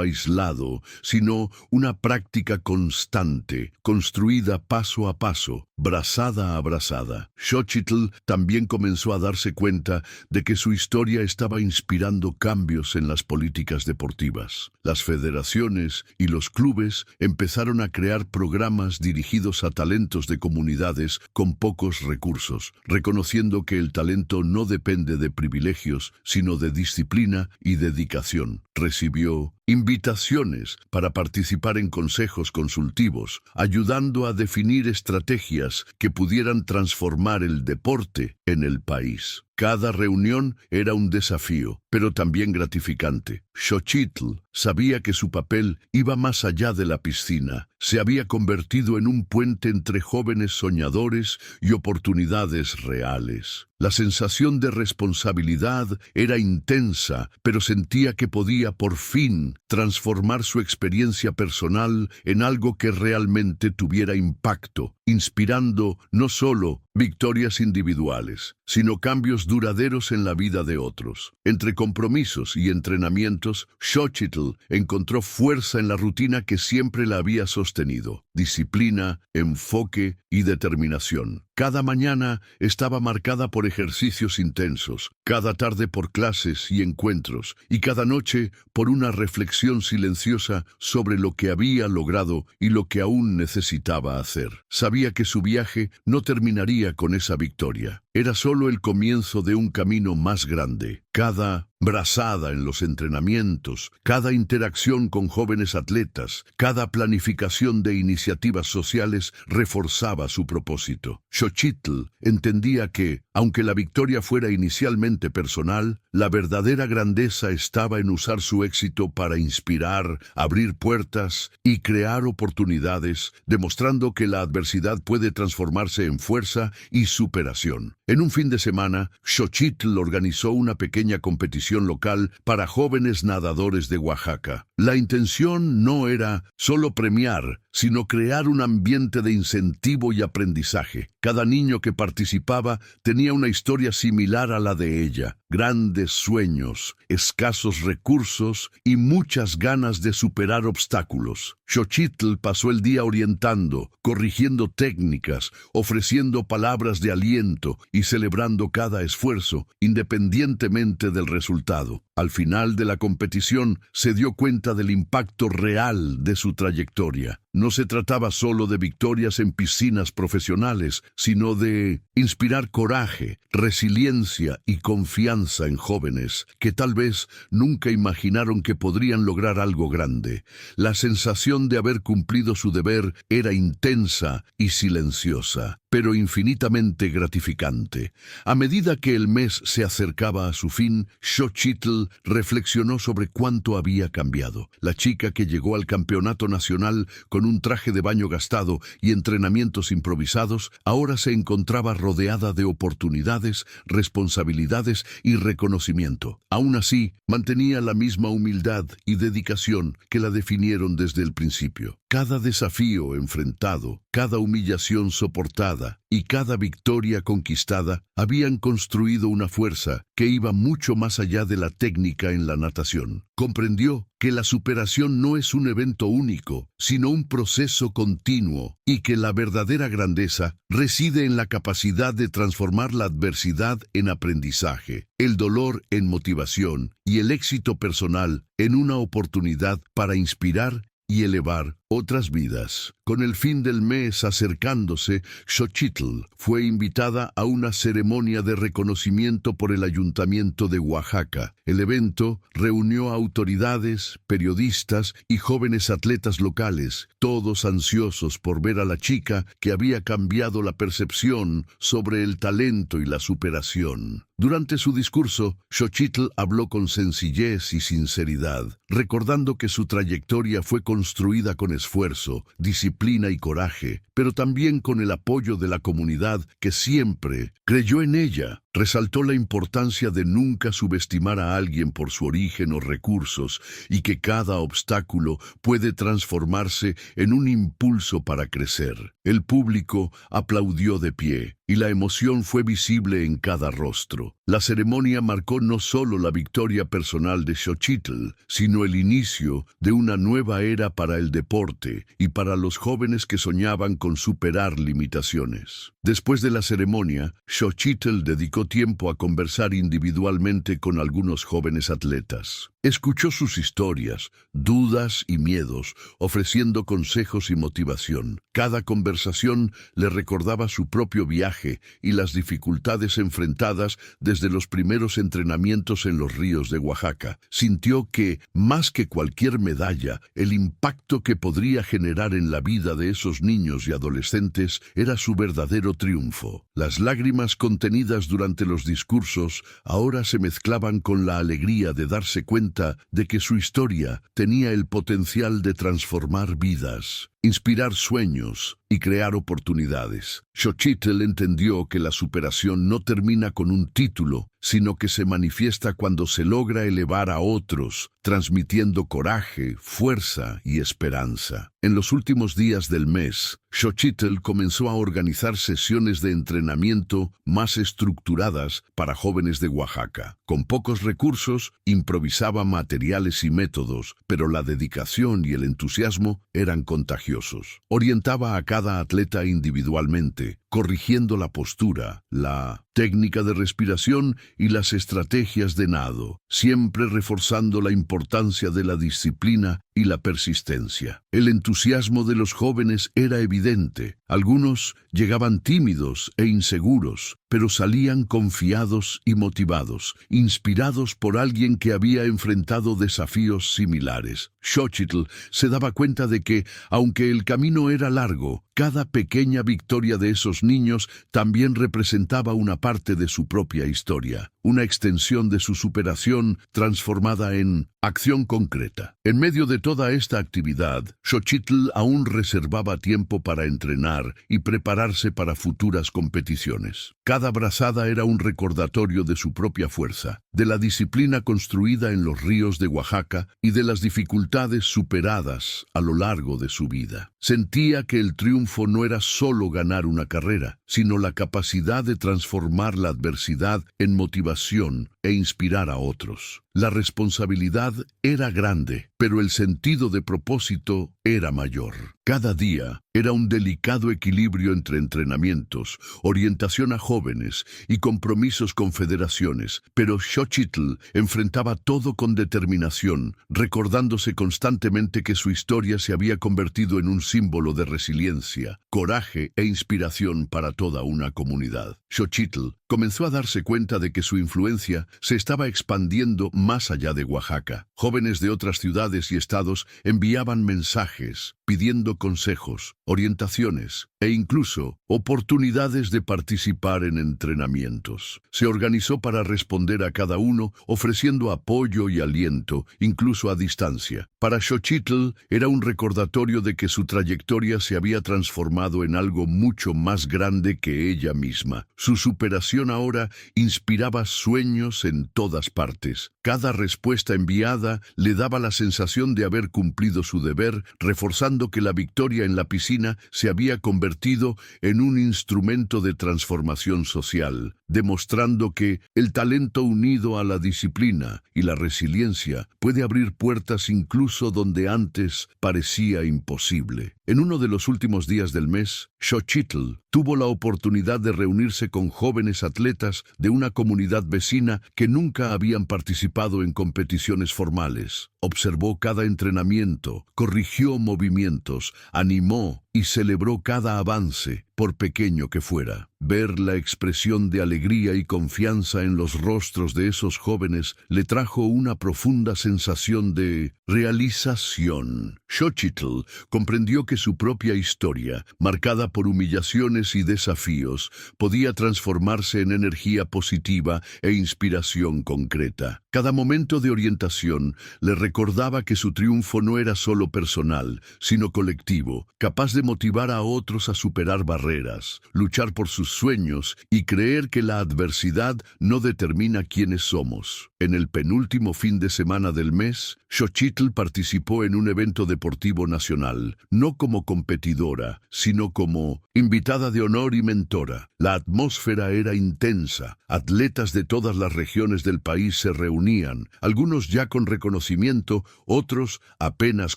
aislado, sino una práctica constante, construida paso a paso, brazada a brazada. Xochitl también comenzó a darse cuenta de que su historia estaba inspirando cambios en las políticas deportivas. Las federaciones y los clubes empezaron a crear programas dirigidos a talentos de comunidades con pocos recursos, reconociendo que el talento no depende de privilegios, sino de disciplina y dedicación. Recibió invitaciones para participar en consejos consultivos, ayudando a definir estrategias que pudieran transformar el deporte en el país. Cada reunión era un desafío, pero también gratificante. Xochitl sabía que su papel iba más allá de la piscina. Se había convertido en un puente entre jóvenes soñadores y oportunidades reales. La sensación de responsabilidad era intensa, pero sentía que podía por fin transformar su experiencia personal en algo que realmente tuviera impacto, inspirando no solo victorias individuales, sino cambios duraderos en la vida de otros. Entre compromisos y entrenamientos, Xochitl encontró fuerza en la rutina que siempre la había sostenido: disciplina, enfoque y determinación. Cada mañana estaba marcada por ejercicios intensos, cada tarde por clases y encuentros, y cada noche por una reflexión silenciosa sobre lo que había logrado y lo que aún necesitaba hacer. Sabía que su viaje no terminaría con esa victoria. Era solo el comienzo de un camino más grande. Cada brazada en los entrenamientos, cada interacción con jóvenes atletas, cada planificación de iniciativas sociales reforzaba su propósito. Xochitl entendía que, aunque la victoria fuera inicialmente personal, la verdadera grandeza estaba en usar su éxito para inspirar, abrir puertas y crear oportunidades, demostrando que la adversidad puede transformarse en fuerza y superación. En un fin de semana, Xochitl organizó una pequeña competición local para jóvenes nadadores de Oaxaca. La intención no era solo premiar, sino crear un ambiente de incentivo y aprendizaje. Cada niño que participaba tenía una historia similar a la de ella: grandes sueños, escasos recursos y muchas ganas de superar obstáculos. Xochitl pasó el día orientando, corrigiendo técnicas, ofreciendo palabras de aliento y celebrando cada esfuerzo, independientemente del resultado. Al final de la competición, se dio cuenta del impacto real de su trayectoria. No se trataba solo de victorias en piscinas profesionales, sino de inspirar coraje, resiliencia y confianza en jóvenes que tal vez nunca imaginaron que podrían lograr algo grande. La sensación de haber cumplido su deber era intensa y silenciosa, pero infinitamente gratificante. A medida que el mes se acercaba a su fin, Xochitl reflexionó sobre cuánto había cambiado. La chica que llegó al campeonato nacional con un traje de baño gastado y entrenamientos improvisados, ahora se encontraba rodeada de oportunidades, responsabilidades y reconocimiento. Aún así, mantenía la misma humildad y dedicación que la definieron desde el principio. Cada desafío enfrentado, cada humillación soportada y cada victoria conquistada habían construido una fuerza que iba mucho más allá de la técnica en la natación. Comprendió que la superación no es un evento único, sino un proceso continuo, y que la verdadera grandeza reside en la capacidad de transformar la adversidad en aprendizaje, el dolor en motivación y el éxito personal en una oportunidad para inspirar y elevar otras vidas. Con el fin del mes acercándose, Xochitl fue invitada a una ceremonia de reconocimiento por el Ayuntamiento de Oaxaca. El evento reunió a autoridades, periodistas y jóvenes atletas locales, todos ansiosos por ver a la chica que había cambiado la percepción sobre el talento y la superación. Durante su discurso, Xochitl habló con sencillez y sinceridad, recordando que su trayectoria fue construida con esfuerzo, disciplina y coraje, pero también con el apoyo de la comunidad que siempre creyó en ella. Resaltó la importancia de nunca subestimar a alguien por su origen o recursos y que cada obstáculo puede transformarse en un impulso para crecer. El público aplaudió de pie y la emoción fue visible en cada rostro. La ceremonia marcó no solo la victoria personal de Xochitl, sino el inicio de una nueva era para el deporte y para los jóvenes que soñaban con superar limitaciones. Después de la ceremonia, Xochitl dedicó tiempo a conversar individualmente con algunos jóvenes atletas. Escuchó sus historias, dudas y miedos, ofreciendo consejos y motivación. Cada conversación le recordaba su propio viaje y las dificultades enfrentadas desde los primeros entrenamientos en los ríos de Oaxaca. Sintió que, más que cualquier medalla, el impacto que podría generar en la vida de esos niños y adolescentes era su verdadero triunfo. Las lágrimas contenidas durante los discursos ahora se mezclaban con la alegría de darse cuenta de que su historia tenía el potencial de transformar vidas, inspirar sueños y crear oportunidades. Xochitl entendió que la superación no termina con un título, sino que se manifiesta cuando se logra elevar a otros, transmitiendo coraje, fuerza y esperanza. En los últimos días del mes, Xochitl comenzó a organizar sesiones de entrenamiento más estructuradas para jóvenes de Oaxaca. Con pocos recursos, improvisaba materiales y métodos, pero la dedicación y el entusiasmo eran contagiosos. Orientaba a cada atleta individualmente, corrigiendo la postura, la técnica de respiración y las estrategias de nado, siempre reforzando la importancia de la disciplina y la persistencia. El entusiasmo de los jóvenes era evidente. Algunos llegaban tímidos e inseguros, pero salían confiados y motivados, inspirados por alguien que había enfrentado desafíos similares. Xochitl se daba cuenta de que, aunque el camino era largo, cada pequeña victoria de esos niños también representaba una parte de su propia historia, una extensión de su superación transformada en acción concreta. En medio de toda esta actividad, Xochitl aún reservaba tiempo para entrenar y prepararse para futuras competiciones. Cada brazada era un recordatorio de su propia fuerza, de la disciplina construida en los ríos de Oaxaca y de las dificultades superadas a lo largo de su vida. Sentía que el triunfo no era solo ganar una carrera, sino la capacidad de transformar la adversidad en motivación e inspirar a otros. La responsabilidad era grande, pero el sentido de propósito era mayor. Cada día era un delicado equilibrio entre entrenamientos, orientación a jóvenes y compromisos con federaciones, pero Xochitl enfrentaba todo con determinación, recordándose constantemente que su historia se había convertido en un símbolo de resiliencia, coraje e inspiración para toda una comunidad. Xochitl comenzó a darse cuenta de que su influencia se estaba expandiendo más allá de Oaxaca. Jóvenes de otras ciudades y estados enviaban mensajes, pidiendo consejos, orientaciones e incluso oportunidades de participar en entrenamientos. Se organizó para responder a cada uno, ofreciendo apoyo y aliento, incluso a distancia. Para Xochitl era un recordatorio de que su trayectoria se había transformado en algo mucho más grande que ella misma. Su superación ahora inspiraba sueños en todas partes. Cada respuesta enviada le daba la sensación de haber cumplido su deber, reforzando que la victoria en la piscina se había convertido en un instrumento de transformación social, demostrando que el talento unido a la disciplina y la resiliencia puede abrir puertas incluso donde antes parecía imposible. En uno de los últimos días del mes, Xochitl tuvo la oportunidad de reunirse con jóvenes atletas de una comunidad vecina que nunca habían participado en competiciones formales. Observó cada entrenamiento, corrigió movimientos, animó y celebró cada avance, por pequeño que fuera. Ver la expresión de alegría y confianza en los rostros de esos jóvenes le trajo una profunda sensación de realización. Xochitl comprendió que su propia historia, marcada por humillaciones y desafíos, podía transformarse en energía positiva e inspiración concreta. Cada momento de orientación le recordaba que su triunfo no era solo personal, sino colectivo, capaz de motivar a otros a superar barreras, luchar por sus sueños y creer que la adversidad no determina quiénes somos. En el penúltimo fin de semana del mes, Xochitl participó en un evento deportivo nacional, no como competidora, sino como invitada de honor y mentora. La atmósfera era intensa. Atletas de todas las regiones del país se reunían, algunos ya con reconocimiento, otros apenas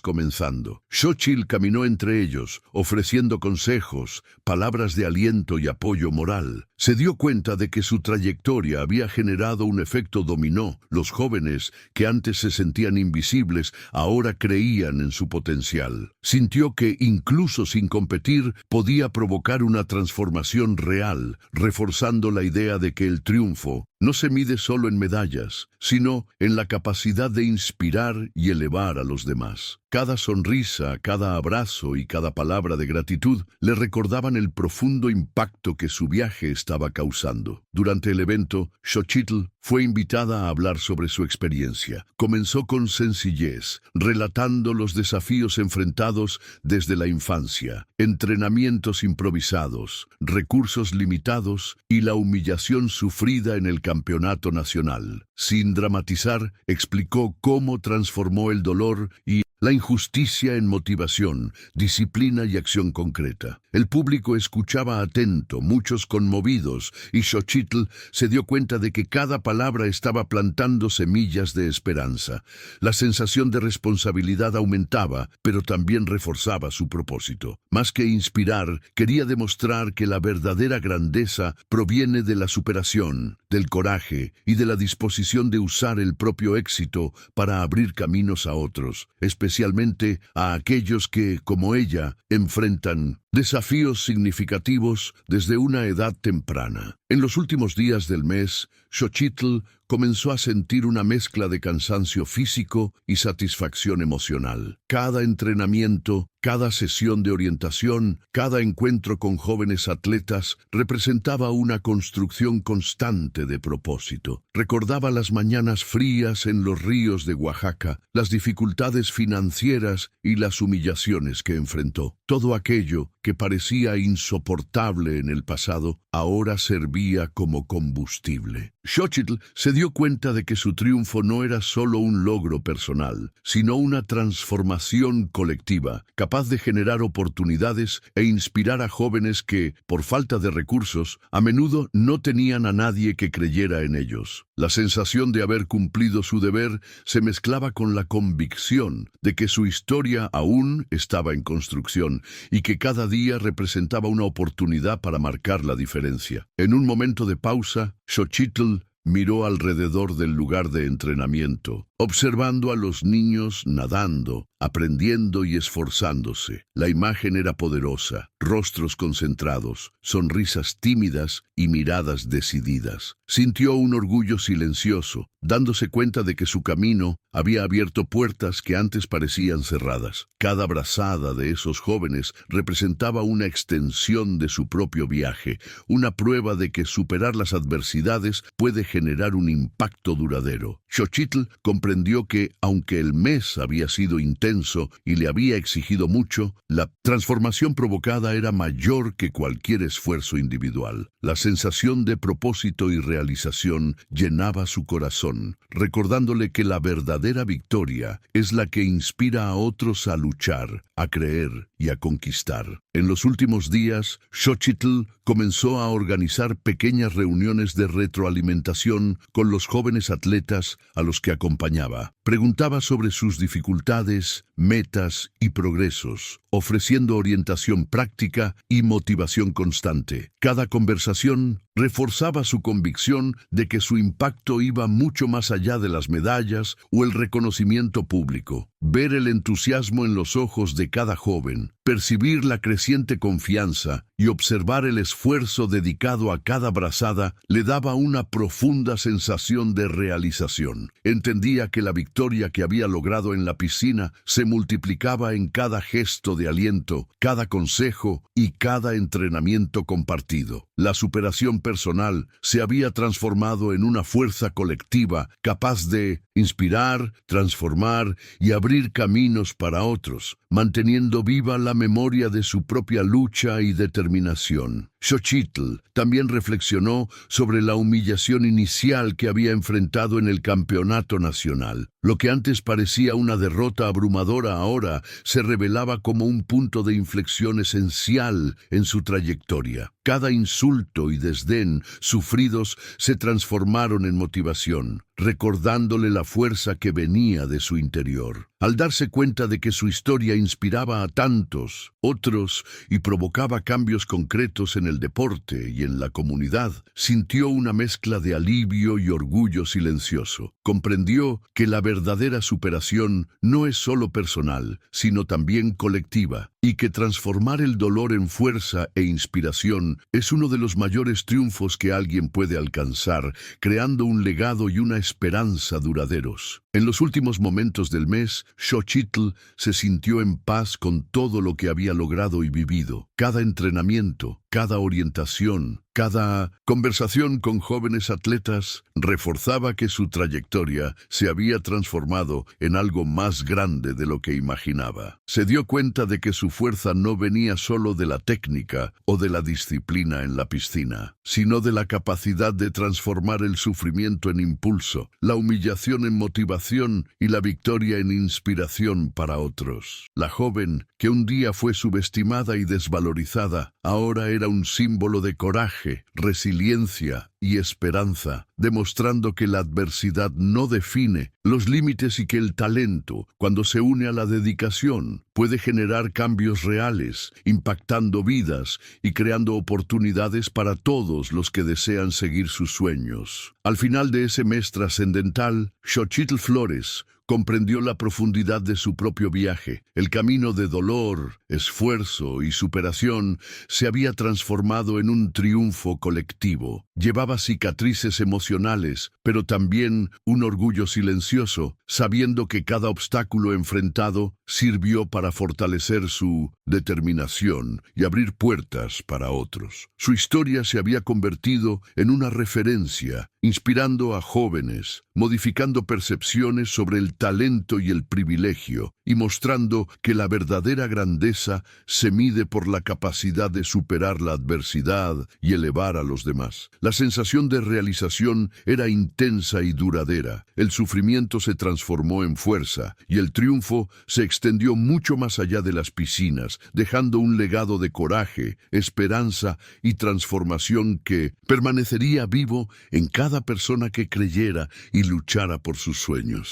comenzando. Xochitl caminó entre ellos, ofreciendo consejos, palabras de aliento y apoyo moral. Se dio cuenta de que su trayectoria había generado un efecto dominó. Los jóvenes, que antes se sentían invisibles, ahora creían en su potencial. Sintió que, incluso sin competir, podía provocar una transformación real, reforzando la idea de que el triunfo no se mide solo en medallas, sino en la capacidad de inspirar y elevar a los demás. Cada sonrisa, cada abrazo y cada palabra de gratitud le recordaban el profundo impacto que su viaje estaba causando. Durante el evento, Xochitl fue invitada a hablar sobre su experiencia. Comenzó con sencillez, relatando los desafíos enfrentados desde la infancia, entrenamientos improvisados, recursos limitados y la humillación sufrida en el campeonato nacional. Sin dramatizar, explicó cómo transformó el dolor y la injusticia en motivación, disciplina y acción concreta. El público escuchaba atento, muchos conmovidos, y Xochitl se dio cuenta de que cada palabra estaba plantando semillas de esperanza. La sensación de responsabilidad aumentaba, pero también reforzaba su propósito. Más que inspirar, quería demostrar que la verdadera grandeza proviene de la superación, del coraje y de la disposición de usar el propio éxito para abrir caminos a otros, especialmente a aquellos que, como ella, enfrentan desafíos significativos desde una edad temprana. En los últimos días del mes, Xochitl comenzó a sentir una mezcla de cansancio físico y satisfacción emocional. Cada entrenamiento, cada sesión de orientación, cada encuentro con jóvenes atletas representaba una construcción constante de propósito. Recordaba las mañanas frías en los ríos de Oaxaca, las dificultades financieras y las humillaciones que enfrentó. Todo aquello que parecía insoportable en el pasado, ahora servía como combustible. Xochitl se dio cuenta de que su triunfo no era solo un logro personal, sino una transformación colectiva, capaz de generar oportunidades e inspirar a jóvenes que, por falta de recursos, a menudo no tenían a nadie que creyera en ellos. La sensación de haber cumplido su deber se mezclaba con la convicción de que su historia aún estaba en construcción y que cada día representaba una oportunidad para marcar la diferencia. En un momento de pausa, Xochitl miró alrededor del lugar de entrenamiento, observando a los niños nadando, aprendiendo y esforzándose. La imagen era poderosa, rostros concentrados, sonrisas tímidas y miradas decididas. Sintió un orgullo silencioso, dándose cuenta de que su camino había abierto puertas que antes parecían cerradas. Cada brazada de esos jóvenes representaba una extensión de su propio viaje, una prueba de que superar las adversidades puede generar un impacto duradero. Xochitl comprendió que, aunque el mes había sido intenso y le había exigido mucho, la transformación provocada era mayor que cualquier esfuerzo individual. La sensación de propósito y realización llenaba su corazón, recordándole que la verdadera victoria es la que inspira a otros a luchar, a creer y a conquistar. En los últimos días, Xochitl comenzó a organizar pequeñas reuniones de retroalimentación con los jóvenes atletas a los que acompañaba. Preguntaba sobre sus dificultades, metas y progresos, ofreciendo orientación práctica y motivación constante. Cada conversación reforzaba su convicción de que su impacto iba mucho más allá de las medallas o el reconocimiento público. Ver el entusiasmo en los ojos de cada joven, percibir la creciente confianza y observar el esfuerzo dedicado a cada brazada le daba una profunda sensación de realización. Entendía que la victoria que había logrado en la piscina se multiplicaba en cada gesto de aliento, cada consejo y cada entrenamiento compartido. La superación personal se había transformado en una fuerza colectiva capaz de inspirar, transformar y abrir caminos para otros, manteniendo viva la memoria de su propia lucha y determinación. Xochitl también reflexionó sobre la humillación inicial que había enfrentado en el campeonato nacional. Lo que antes parecía una derrota abrumadora ahora se revelaba como un punto de inflexión esencial en su trayectoria. Cada insulto y desdén sufridos se transformaron en motivación, recordándole la fuerza que venía de su interior. Al darse cuenta de que su historia inspiraba a tantos otros y provocaba cambios concretos en el deporte y en la comunidad, sintió una mezcla de alivio y orgullo silencioso. Comprendió que la verdadera superación no es solo personal, sino también colectiva, y que transformar el dolor en fuerza e inspiración es uno de los mayores triunfos que alguien puede alcanzar, creando un legado y una esperanza duraderos. En los últimos momentos del mes, Xochitl se sintió en paz con todo lo que había logrado y vivido. Cada entrenamiento, cada orientación, cada conversación con jóvenes atletas reforzaba que su trayectoria se había transformado en algo más grande de lo que imaginaba. Se dio cuenta de que su fuerza no venía solo de la técnica o de la disciplina en la piscina, sino de la capacidad de transformar el sufrimiento en impulso, la humillación en motivación y la victoria en inspiración para otros. La joven, que un día fue subestimada y desvalorizada, ahora era un símbolo de coraje, resiliencia y esperanza, demostrando que la adversidad no define los límites y que el talento, cuando se une a la dedicación, puede generar cambios reales, impactando vidas y creando oportunidades para todos los que desean seguir sus sueños. Al final de ese mes trascendental, Xochitl Flores comprendió la profundidad de su propio viaje. El camino de dolor, esfuerzo y superación se había transformado en un triunfo colectivo. Llevaba cicatrices emocionales, pero también un orgullo silencioso, sabiendo que cada obstáculo enfrentado sirvió para fortalecer su determinación y abrir puertas para otros. Su historia se había convertido en una referencia, inspirando a jóvenes, modificando percepciones sobre el talento y el privilegio, y mostrando que la verdadera grandeza se mide por la capacidad de superar la adversidad y elevar a los demás. La sensación de realización era intensa y duradera. El sufrimiento se transformó en fuerza, y el triunfo se extendió mucho más allá de las piscinas, dejando un legado de coraje, esperanza y transformación que permanecería vivo en cada persona que creyera y luchara por sus sueños.